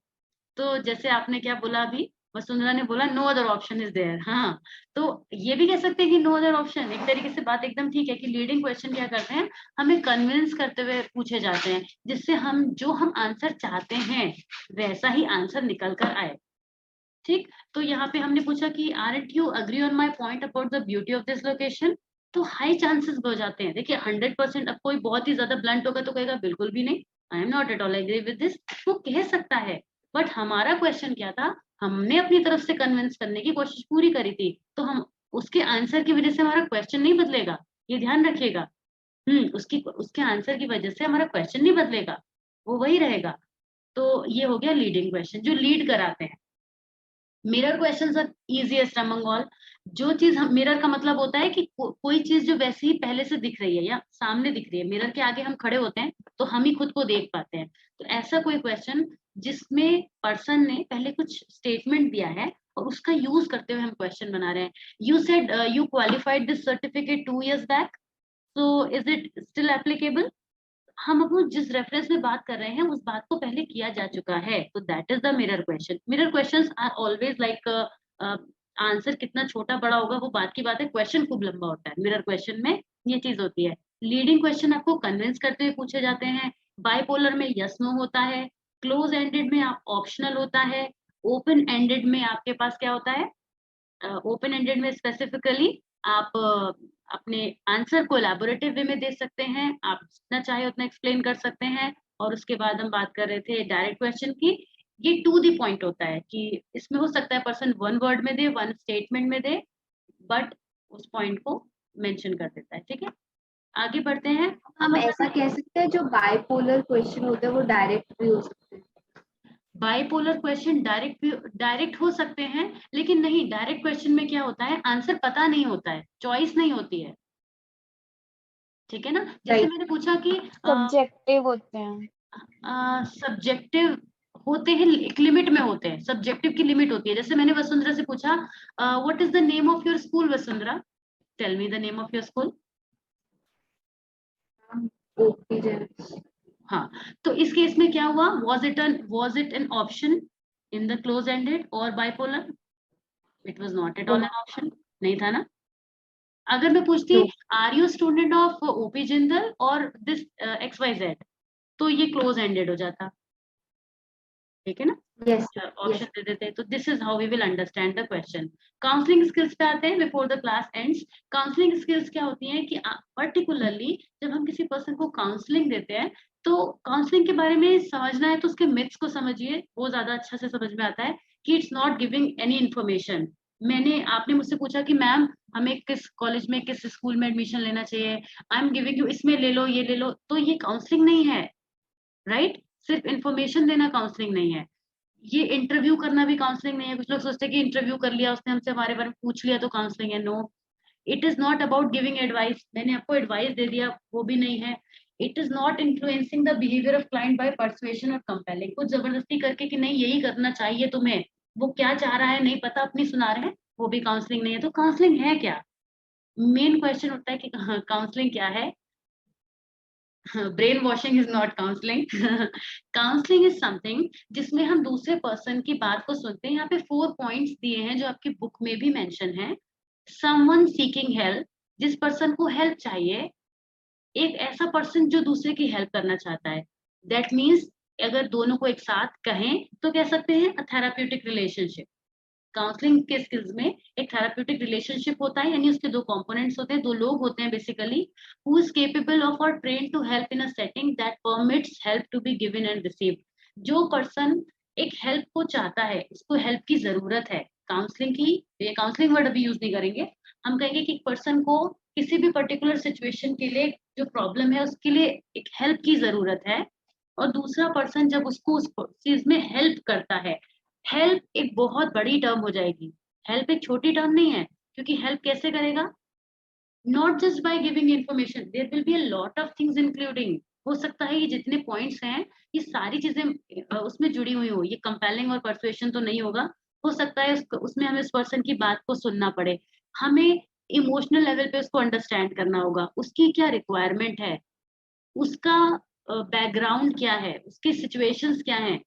तो जैसे आपने क्या बोला अभी, वसुंधरा ने बोला no other option is there. हाँ, तो ये भी कह सकते हैं कि नो अदर ऑप्शन। एक तरीके से बात एकदम ठीक है कि लीडिंग क्वेश्चन क्या करते हैं, हमें कन्विंस करते हुए पूछे जाते हैं, जिससे हम जो हम आंसर चाहते हैं वैसा ही आंसर निकल कर आए। ठीक, तो यहाँ पे हमने पूछा कि aren't you agree on my point about the beauty of this location? तो हाई चांसेस हो जाते हैं। देखिए 100%, अब कोई बहुत ही ज्यादा ब्लंट होगा तो कहेगा बिल्कुल भी नहीं, I am not at all agree with this, वो कह सकता है। बट हमारा क्वेश्चन क्या था, हमने अपनी तरफ से कन्विंस करने की कोशिश पूरी करी थी, तो हम उसके आंसर की वजह से हमारा क्वेश्चन नहीं बदलेगा, ये ध्यान रखिएगा। उसके आंसर की वजह से हमारा क्वेश्चन नहीं बदलेगा, वो वही रहेगा। तो ये हो गया लीडिंग क्वेश्चन, जो लीड कराते हैं। Mirror questions are easiest among all. जो चीज हम, मिरर का मतलब होता है कि कोई चीज जो वैसे ही पहले से दिख रही है या सामने दिख रही है, मिरर के आगे हम खड़े होते हैं तो हम ही खुद को देख पाते हैं। तो ऐसा कोई क्वेश्चन जिसमें पर्सन ने पहले कुछ स्टेटमेंट दिया है और उसका यूज करते हुए हम क्वेश्चन बना रहे हैं। You said you qualified this certificate 2 years back, so is it still applicable? हम अब जिस रेफरेंस में बात कर रहे हैं उस बात को पहले किया जा चुका है, तो that is the mirror question. Mirror questions are always like, answer कितना छोटा बड़ा होगा वो बात की बात है, क्वेश्चन खूब लंबा होता है। मिरर क्वेश्चन में ये चीज होती है। लीडिंग क्वेश्चन आपको कन्विंस करते हुए पूछे जाते हैं। बाइपोलर में यस नो होता है। क्लोज एंडेड में आप ऑप्शनल होता है। ओपन एंडेड में आपके पास क्या होता है, ओपन एंडेड में स्पेसिफिकली आप अपने आंसर को एलैबोरेटिव वे में दे सकते हैं, आप जितना चाहे उतना एक्सप्लेन कर सकते हैं। और उसके बाद हम बात कर रहे थे डायरेक्ट क्वेश्चन की, ये टू द पॉइंट होता है कि इसमें हो सकता है पर्सन 1 वर्ड में दे, 1 स्टेटमेंट में दे, बट उस पॉइंट को मेंशन कर देता है। ठीक है, आगे बढ़ते हैं। हम ऐसा कह सकते हैं जो बाइपोलर क्वेश्चन होते हैं वो डायरेक्ट भी हो सकते हैं। बाइपोलर क्वेश्चन डायरेक्ट हो सकते हैं, लेकिन नहीं, डायरेक्ट क्वेश्चन में क्या होता है, आंसर पता नहीं होता है, चॉइस नहीं होती है। ठीक है ना, जैसे मैंने पूछा कि सब्जेक्टिव होते हैं। सब्जेक्टिव होते हैं, एक लिमिट में होते हैं, सब्जेक्टिव की लिमिट होती है। जैसे मैंने वसुंधरा से पूछा, what is the name of your school Vasundhara, tell me the name of your school. Okay, हाँ, तो इस केस में क्या हुआ, was it an option in the close ended or bipolar? It was not at all an option, नहीं था ना। अगर मैं पूछती are you student of OP Jindal और दिस XYZ, तो ये क्लोज एंडेड हो जाता। ठीक है ना, यस ऑप्शन दे देते। तो this is how we will understand the question. Counselling skills पे आते हैं before the class ends. Counselling skills क्या होती हैं कि पर्टिकुलरली जब हम किसी पर्सन को काउंसलिंग देते हैं तो काउंसलिंग के बारे में समझना है तो उसके मिथ्स को समझिए, वो ज्यादा अच्छा से समझ में आता है कि it's not giving any information. आपने मुझसे पूछा कि मैम हमें किस कॉलेज में किस स्कूल में एडमिशन लेना चाहिए, आई एम गिविंग यू इसमें ले लो ये ले लो, तो ये काउंसलिंग नहीं है, राइट? सिर्फ इंफॉर्मेशन देना काउंसलिंग नहीं है। ये इंटरव्यू करना भी काउंसलिंग नहीं है। कुछ लोग सोचते हैं कि इंटरव्यू कर लिया उसने, हमसे हमारे बारे में पूछ लिया तो काउंसलिंग है। No, it is not about giving advice. मैंने आपको एडवाइस दे दिया, वो भी नहीं है। It is not influencing the behaviour of client by persuasion और कंपेलिंग। कुछ जबरदस्ती करके कि नहीं यही करना चाहिए तुम्हें, वो क्या चाह रहा है नहीं पता, अपनी सुना रहे हैं, वो भी काउंसलिंग नहीं है। तो काउंसलिंग है क्या? मेन क्वेश्चन होता है कि काउंसलिंग क्या है? Brain washing is not counselling. Counselling is something जिसमें हम दूसरे पर्सन की बात को सुनते हैं। यहाँ पे 4 पॉइंट्स दिए हैं जो आपकी बुक में भी मेंशन है। समवन सीकिंग हेल्प, जिस पर्सन को हेल्प चाहिए, एक ऐसा पर्सन जो दूसरे की हेल्प करना चाहता है। दैट मीन्स अगर दोनों को एक साथ कहें तो कह सकते हैं अ थेराप्यूटिक रिलेशनशिप। काउंसलिंग के स्किल्स में एक थेराप्यूटिक रिलेशनशिप होता है, यानी उसके 2 कंपोनेंट्स होते हैं, 2 लोग होते हैं basically, who is capable of और train to help in a setting that permits help to be given and received. जो पर्सन एक हेल्प को चाहता है, उसको हेल्प की जरूरत है, काउंसलिंग की, ये काउंसलिंग वर्ड अभी यूज नहीं करेंगे, हम कहेंगे कि एक पर्सन को किसी भी पर्टिकुलर सिचुएशन के लिए जो प्रॉब्लम है उसके लिए एक हेल्प की जरूरत है, और दूसरा पर्सन जब उसको उस चीज में हेल्प करता है। हेल्प एक बहुत बड़ी टर्म हो जाएगी, हेल्प एक छोटी टर्म नहीं है, क्योंकि हेल्प कैसे करेगा? Not just by giving information, there will be a lot of things including. हो सकता है ये जितने पॉइंट्स हैं ये सारी चीजें उसमें जुड़ी हुई हो, ये कंपेलिंग और परसुएशन तो नहीं होगा। हो सकता है उसमें हमें उस पर्सन की बात को सुनना पड़े, हमें इमोशनल लेवल पे उसको अंडरस्टैंड करना होगा, उसकी क्या रिक्वायरमेंट है, उसका बैकग्राउंड क्या है, उसकी सिचुएशंस क्या है,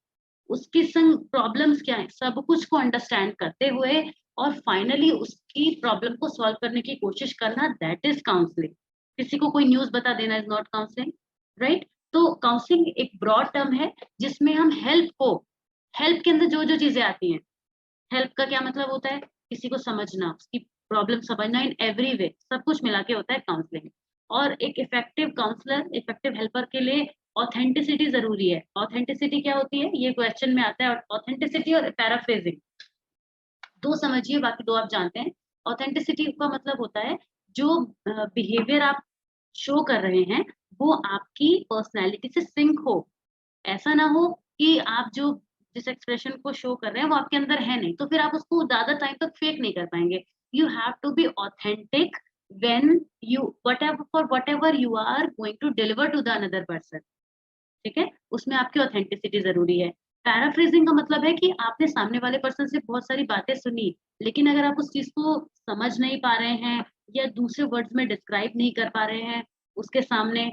उसकी संग प्रॉब्लम्स क्या है, सब कुछ को अंडरस्टैंड करते हुए और फाइनली उसकी प्रॉब्लम को सॉल्व करने की कोशिश करना, दैट इज काउंसलिंग। किसी को कोई न्यूज बता देना इज नॉट काउंसलिंग, राइट? तो काउंसलिंग एक ब्रॉड टर्म है जिसमें हम हेल्प को, हेल्प के अंदर जो जो चीजें आती हैं, हेल्प का क्या मतलब होता है? किसी को समझना, उसकी प्रॉब्लम समझना इन एवरी वे, सब कुछ मिला के होता है काउंसलिंग। और एक इफेक्टिव काउंसलर, इफेक्टिव हेल्पर के लिए ऑथेंटिसिटी जरूरी है। ऑथेंटिसिटी क्या होती है ये क्वेश्चन में आता है। ऑथेंटिसिटी और पैराफ्रेजिंग दो समझिए, बाकी 2 आप जानते हैं। ऑथेंटिसिटी का मतलब होता है जो बिहेवियर आप शो कर रहे हैं वो आपकी पर्सनैलिटी से सिंक हो। ऐसा ना हो कि आप जो जिस एक्सप्रेशन को शो कर रहे हैं वो आपके अंदर है नहीं, तो फिर आप उसको ज्यादा टाइम तक फेक नहीं कर पाएंगे। You have to be authentic when you whatever you are going to deliver to the another person. ठीक है, उसमें आपकी ऑथेंटिसिटी जरूरी है। पैराफ्रेजिंग का मतलब है कि आपने सामने वाले पर्सन से बहुत सारी बातें सुनी, लेकिन अगर आप उस चीज को समझ नहीं पा रहे हैं या दूसरे वर्ड्स में डिस्क्राइब नहीं कर पा रहे हैं उसके सामने,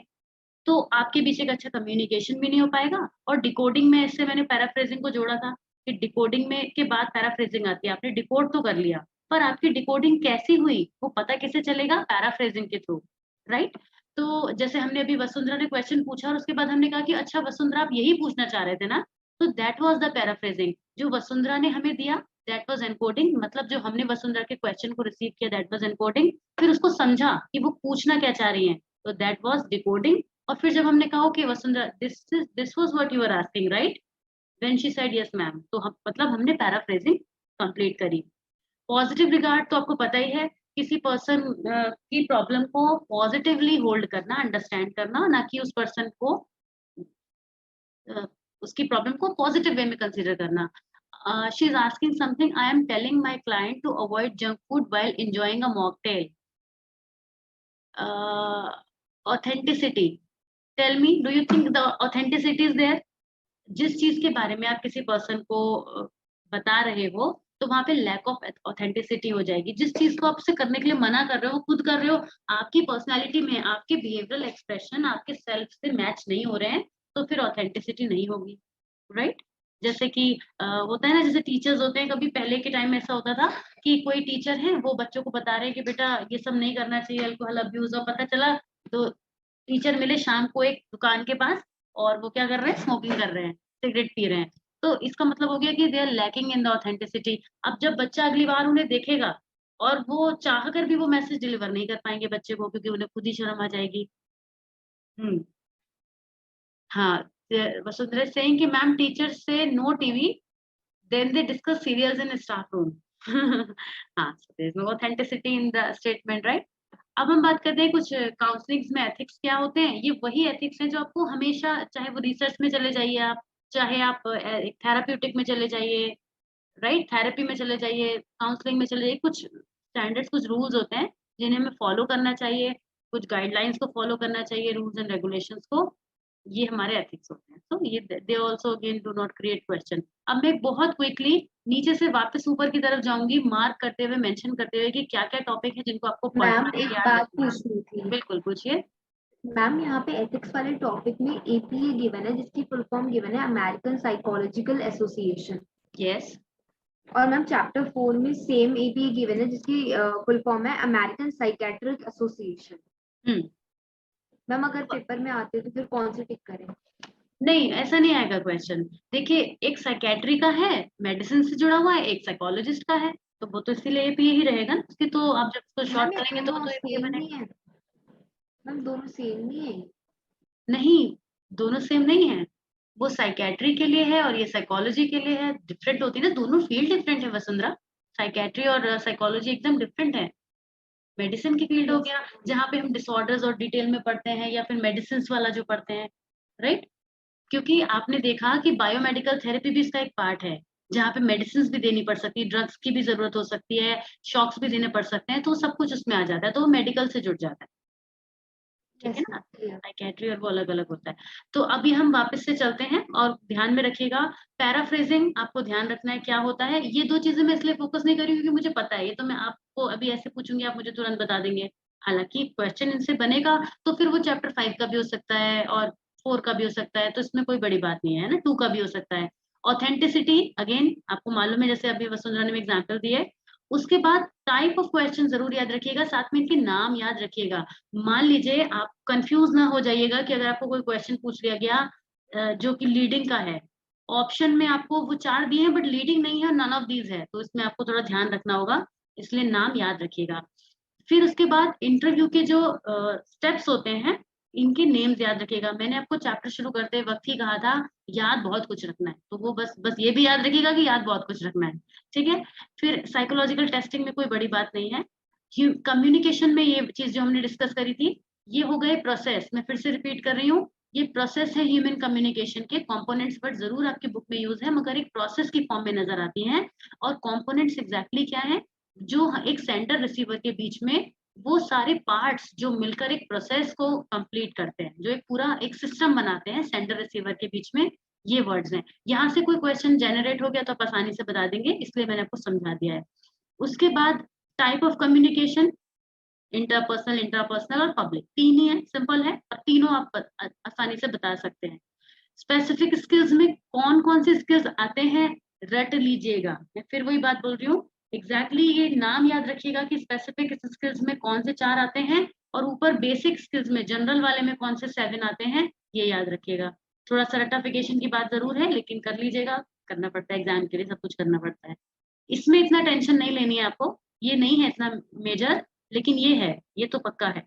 तो आपके बीच एक अच्छा कम्युनिकेशन भी नहीं हो पाएगा। और डिकोडिंग में इससे मैंने पैराफ्रेजिंग को जोड़ा था कि डिकोडिंग में के बाद पैराफ्रेजिंग आती है। आपने डिकोड तो कर लिया, पर आपकी डिकोडिंग कैसी हुई वो पता कैसे चलेगा? पैराफ्रेजिंग के थ्रू, राइट? तो जैसे हमने अभी वसुंधरा ने क्वेश्चन पूछा और उसके बाद हमने कहा कि अच्छा वसुंधरा आप यही पूछना चाह रहे थे ना, तो दैट वाज द पैराफ्रेजिंग। जो वसुंधरा ने हमें दिया दैट वाज एनकोडिंग, मतलब जो हमने वसुंधरा के क्वेश्चन को रिसीव किया दैट वाज एनकोडिंग। फिर उसको समझा कि वो पूछना क्या चाह रही हैं, तो दैट वाज डिकोडिंग। और फिर जब हमने कहा कि Vasundhara this was what you are asking, right? When she said yes ma'am, तो हम मतलब हमने पैराफ्रेजिंग कंप्लीट करी। पॉजिटिव रिगार्ड तो आपको पता ही है, किसी पर्सन की प्रॉब्लम को पॉजिटिवली होल्ड करना, अंडरस्टैंड करना, ना कि उस पर्सन को उसकी प्रॉब्लम को पॉजिटिव वे में कंसीडर करना। She is asking something, I am telling my client to avoid junk food while enjoying a mocktail. Authenticity, tell me, do you think the authenticity is there? जिस चीज के बारे में आप किसी पर्सन को बता रहे हो तो वहां पे लैक ऑफ ऑथेंटिसिटी हो जाएगी। जिस चीज को आप उसे करने के लिए मना कर रहे हो खुद कर रहे हो, आपकी पर्सनैलिटी में आपके बिहेवियरल एक्सप्रेशन आपके सेल्फ से मैच नहीं हो रहे हैं, तो फिर ऑथेंटिसिटी नहीं होगी, राइट? जैसे कि होता है ना, जैसे टीचर्स होते हैं, कभी पहले के टाइम में ऐसा होता था कि कोई टीचर है वो बच्चों को बता रहे हैं कि बेटा ये सब नहीं करना चाहिए, अल्कोहल अब्यूज, और पता चला तो टीचर मिले शाम को एक दुकान के पास और वो क्या कर रहे हैं, स्मोकिंग कर रहे हैं, सिगरेट पी रहे हैं। तो इसका मतलब हो गया कि they are lacking in the authenticity. अब जब बच्चा अगली बार उन्हें देखेगा और वो चाह कर भी वो मैसेज डिलीवर नहीं कर पाएंगे बच्चे को, क्योंकि उन्हें खुद ही शर्म आ जाएगी। हम्म, हाँ। वसुंधरा सेइंग कि मैम टीचर्स से no TV, then they discuss serials in staff room. हाँ, there is no authenticity in the statement, right? अब हम बात करते हैं कुछ काउंसलिंग में एथिक्स क्या होते हैं। ये वही एथिक्स हैं जो आपको हमेशा, चाहे वो रिसर्च में चले जाइए आप, चाहे आप एक थेराप्यूटिक में चले जाइए, राइट, थेरेपी में चले जाइए, काउंसलिंग में चले जाइए, कुछ स्टैंडर्ड्स, कुछ रूल्स होते हैं जिन्हें हमें फॉलो करना चाहिए, कुछ गाइडलाइंस को फॉलो करना चाहिए, रूल्स एंड रेगुलेशंस को। ये हमारे एथिक्स होते हैं। तो ये they also again do not create question. अब मैं बहुत क्विकली नीचे से वापस ऊपर की तरफ जाऊंगी, मार्क करते हुए, मेंशन करते हुए कि क्या क्या टॉपिक है जिनको आपको पढ़ना मैम है, एक याद बात रखना है। पूछनी थी। बिल्कुल पूछिए। मैम यहाँ पे एथिक्स वाले टॉपिक में एपीए गिवन है, जिसकी फुल फॉर्म गिवन है अमेरिकन साइकोलॉजिकल एसोसिएशन। यस। और मैम चैप्टर 4 में सेम एपीए गिवन है, जिसकी फुल फॉर्म है अमेरिकन साइकेट्रिक एसोसिएशन। हम्म। मैम अगर पेपर में आते तो फिर कौन सी टिक करें? नहीं, ऐसा नहीं आएगा क्वेश्चन। देखिए, एक साइकेट्री का है, मेडिसिन से जुड़ा हुआ है, एक साइकोलॉजिस्ट का है, तो वो तो इसीलिए एपीए ही रहेगा ना उसकी। तो आप जब उसको शॉर्ट मैम ये करेंगे तो वो दोनों तो एपीए सेम नहीं बनेगा। है। मैम दोनों सेम नहीं है। नहीं, दोनों सेम नहीं है। वो साइकेट्री के लिए है और ये साइकोलॉजी के लिए है, डिफरेंट होती है ना, दोनों फील्ड डिफरेंट है वसुंधरा। साइकेट्री और साइकोलॉजी एकदम डिफरेंट है। मेडिसिन की फील्ड हो Yes. गया जहाँ पे हम डिसऑर्डर्स और डिटेल में पढ़ते हैं, या फिर मेडिसिन वाला जो पढ़ते हैं, राइट। क्योंकि आपने देखा कि बायोमेडिकल थेरेपी भी इसका एक पार्ट है, जहाँ पे मेडिसिन भी देनी पड़ सकती है, ड्रग्स की भी जरूरत हो सकती है, शॉक्स भी देने पड़ सकते हैं, तो सब कुछ उसमें आ जाता है, तो वो मेडिकल से जुड़ जाता है। ठीक है Yes, ना। ma'am, clear. साइकेट्री और वो अलग अलग होता है। तो अभी हम वापस से चलते हैं, और ध्यान में रखिएगा, पैराफ्रेजिंग आपको ध्यान रखना है क्या होता है। ये दो चीजें मैं इसलिए फोकस नहीं करी क्योंकि मुझे पता है, ये तो मैं आपको अभी ऐसे पूछूंगी, आप मुझे तुरंत बता देंगे। हालांकि क्वेश्चन इनसे बनेगा तो फिर वो चैप्टर 5 का भी हो सकता है और 4 का भी हो सकता है, तो इसमें कोई बड़ी बात नहीं है ना, 2 का भी हो सकता है। ऑथेंटिसिटी, अगेन आपको मालूम है, जैसे अभी वसुंधरा ने एग्जाम्पल दिए। उसके बाद टाइप ऑफ क्वेश्चन जरूर याद रखिएगा, साथ में इनके नाम याद रखिएगा। मान लीजिए आप कंफ्यूज ना हो जाइएगा कि अगर आपको कोई क्वेश्चन पूछ लिया गया जो कि लीडिंग का है, ऑप्शन में आपको वो 4 दिए हैं बट लीडिंग नहीं है, नन ऑफ दीज है, तो इसमें आपको थोड़ा ध्यान रखना होगा, इसलिए नाम याद रखिएगा। फिर उसके बाद इंटरव्यू के जो स्टेप्स होते हैं, इनके नेम्स याद रखिएगा। मैंने आपको चैप्टर शुरू करते वक्त ही कहा था याद बहुत कुछ रखना है, तो वो बस बस ये भी याद रखिएगा कि याद बहुत कुछ रखना है। ठीक है। फिर साइकोलॉजिकल टेस्टिंग में कोई बड़ी बात नहीं है। कम्युनिकेशन में ये चीज जो हमने डिस्कस करी थी, ये हो गए प्रोसेस। मैं फिर से रिपीट कर रही हूँ, ये प्रोसेस है ह्यूमन कम्युनिकेशन के। कंपोनेंट्स बट जरूर आपकी बुक में यूज है, मगर एक प्रोसेस की फॉर्म में नजर आती हैं। और कंपोनेंट्स एग्जैक्टली क्या है, जो एक सेंडर रिसीवर के बीच में वो सारे पार्ट्स जो मिलकर एक प्रोसेस को कंप्लीट करते हैं, जो एक पूरा एक सिस्टम बनाते हैं सेंडर रिसीवर के बीच में, ये वर्ड्स हैं। यहाँ से कोई क्वेश्चन जनरेट हो गया तो आप आसानी से बता देंगे, इसलिए मैंने आपको समझा दिया है। उसके बाद type of communication, interpersonal, intrapersonal और पब्लिक, 3 ही है, सिंपल है, और तीनों आप आसानी से बता सकते हैं। स्पेसिफिक स्किल्स में कौन कौन से स्किल्स आते हैं, रट लीजिएगा। मैं फिर वही बात बोल रही हूँ, एग्जैक्टली ये नाम याद रखिएगा कि स्पेसिफिक स्किल्स में कौन से 4 आते हैं, और ऊपर बेसिक स्किल्स में जनरल वाले में कौन से 7 आते हैं, ये याद रखिएगा। थोड़ा सा रटाफिकेशन की बात जरूर है, लेकिन कर लीजिएगा, करना पड़ता है एग्जाम के लिए, सब कुछ करना पड़ता है। इसमें इतना टेंशन नहीं लेनी है आपको, ये नहीं है इतना मेजर, लेकिन ये है, ये तो पक्का है।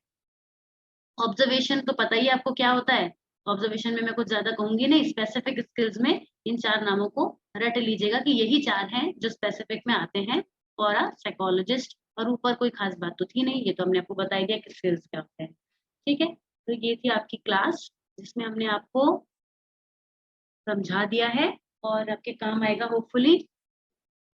ऑब्जर्वेशन तो पता ही है आपको क्या होता है, ऑब्जर्वेशन में मैं कुछ ज्यादा कहूंगी नहीं। स्पेसिफिक स्किल्स में इन 4 नामों को रट लीजिएगा कि यही 4 हैं जो स्पेसिफिक में आते हैं फॉर अ साइकोलॉजिस्ट, और ऊपर कोई खास बात तो थी नहीं, ये तो हमने आपको बता ही दिया कि स्किल्स क्या होते हैं। ठीक है, तो ये थी आपकी क्लास जिसमें हमने आपको समझा दिया है और आपके काम आएगा होपफुली।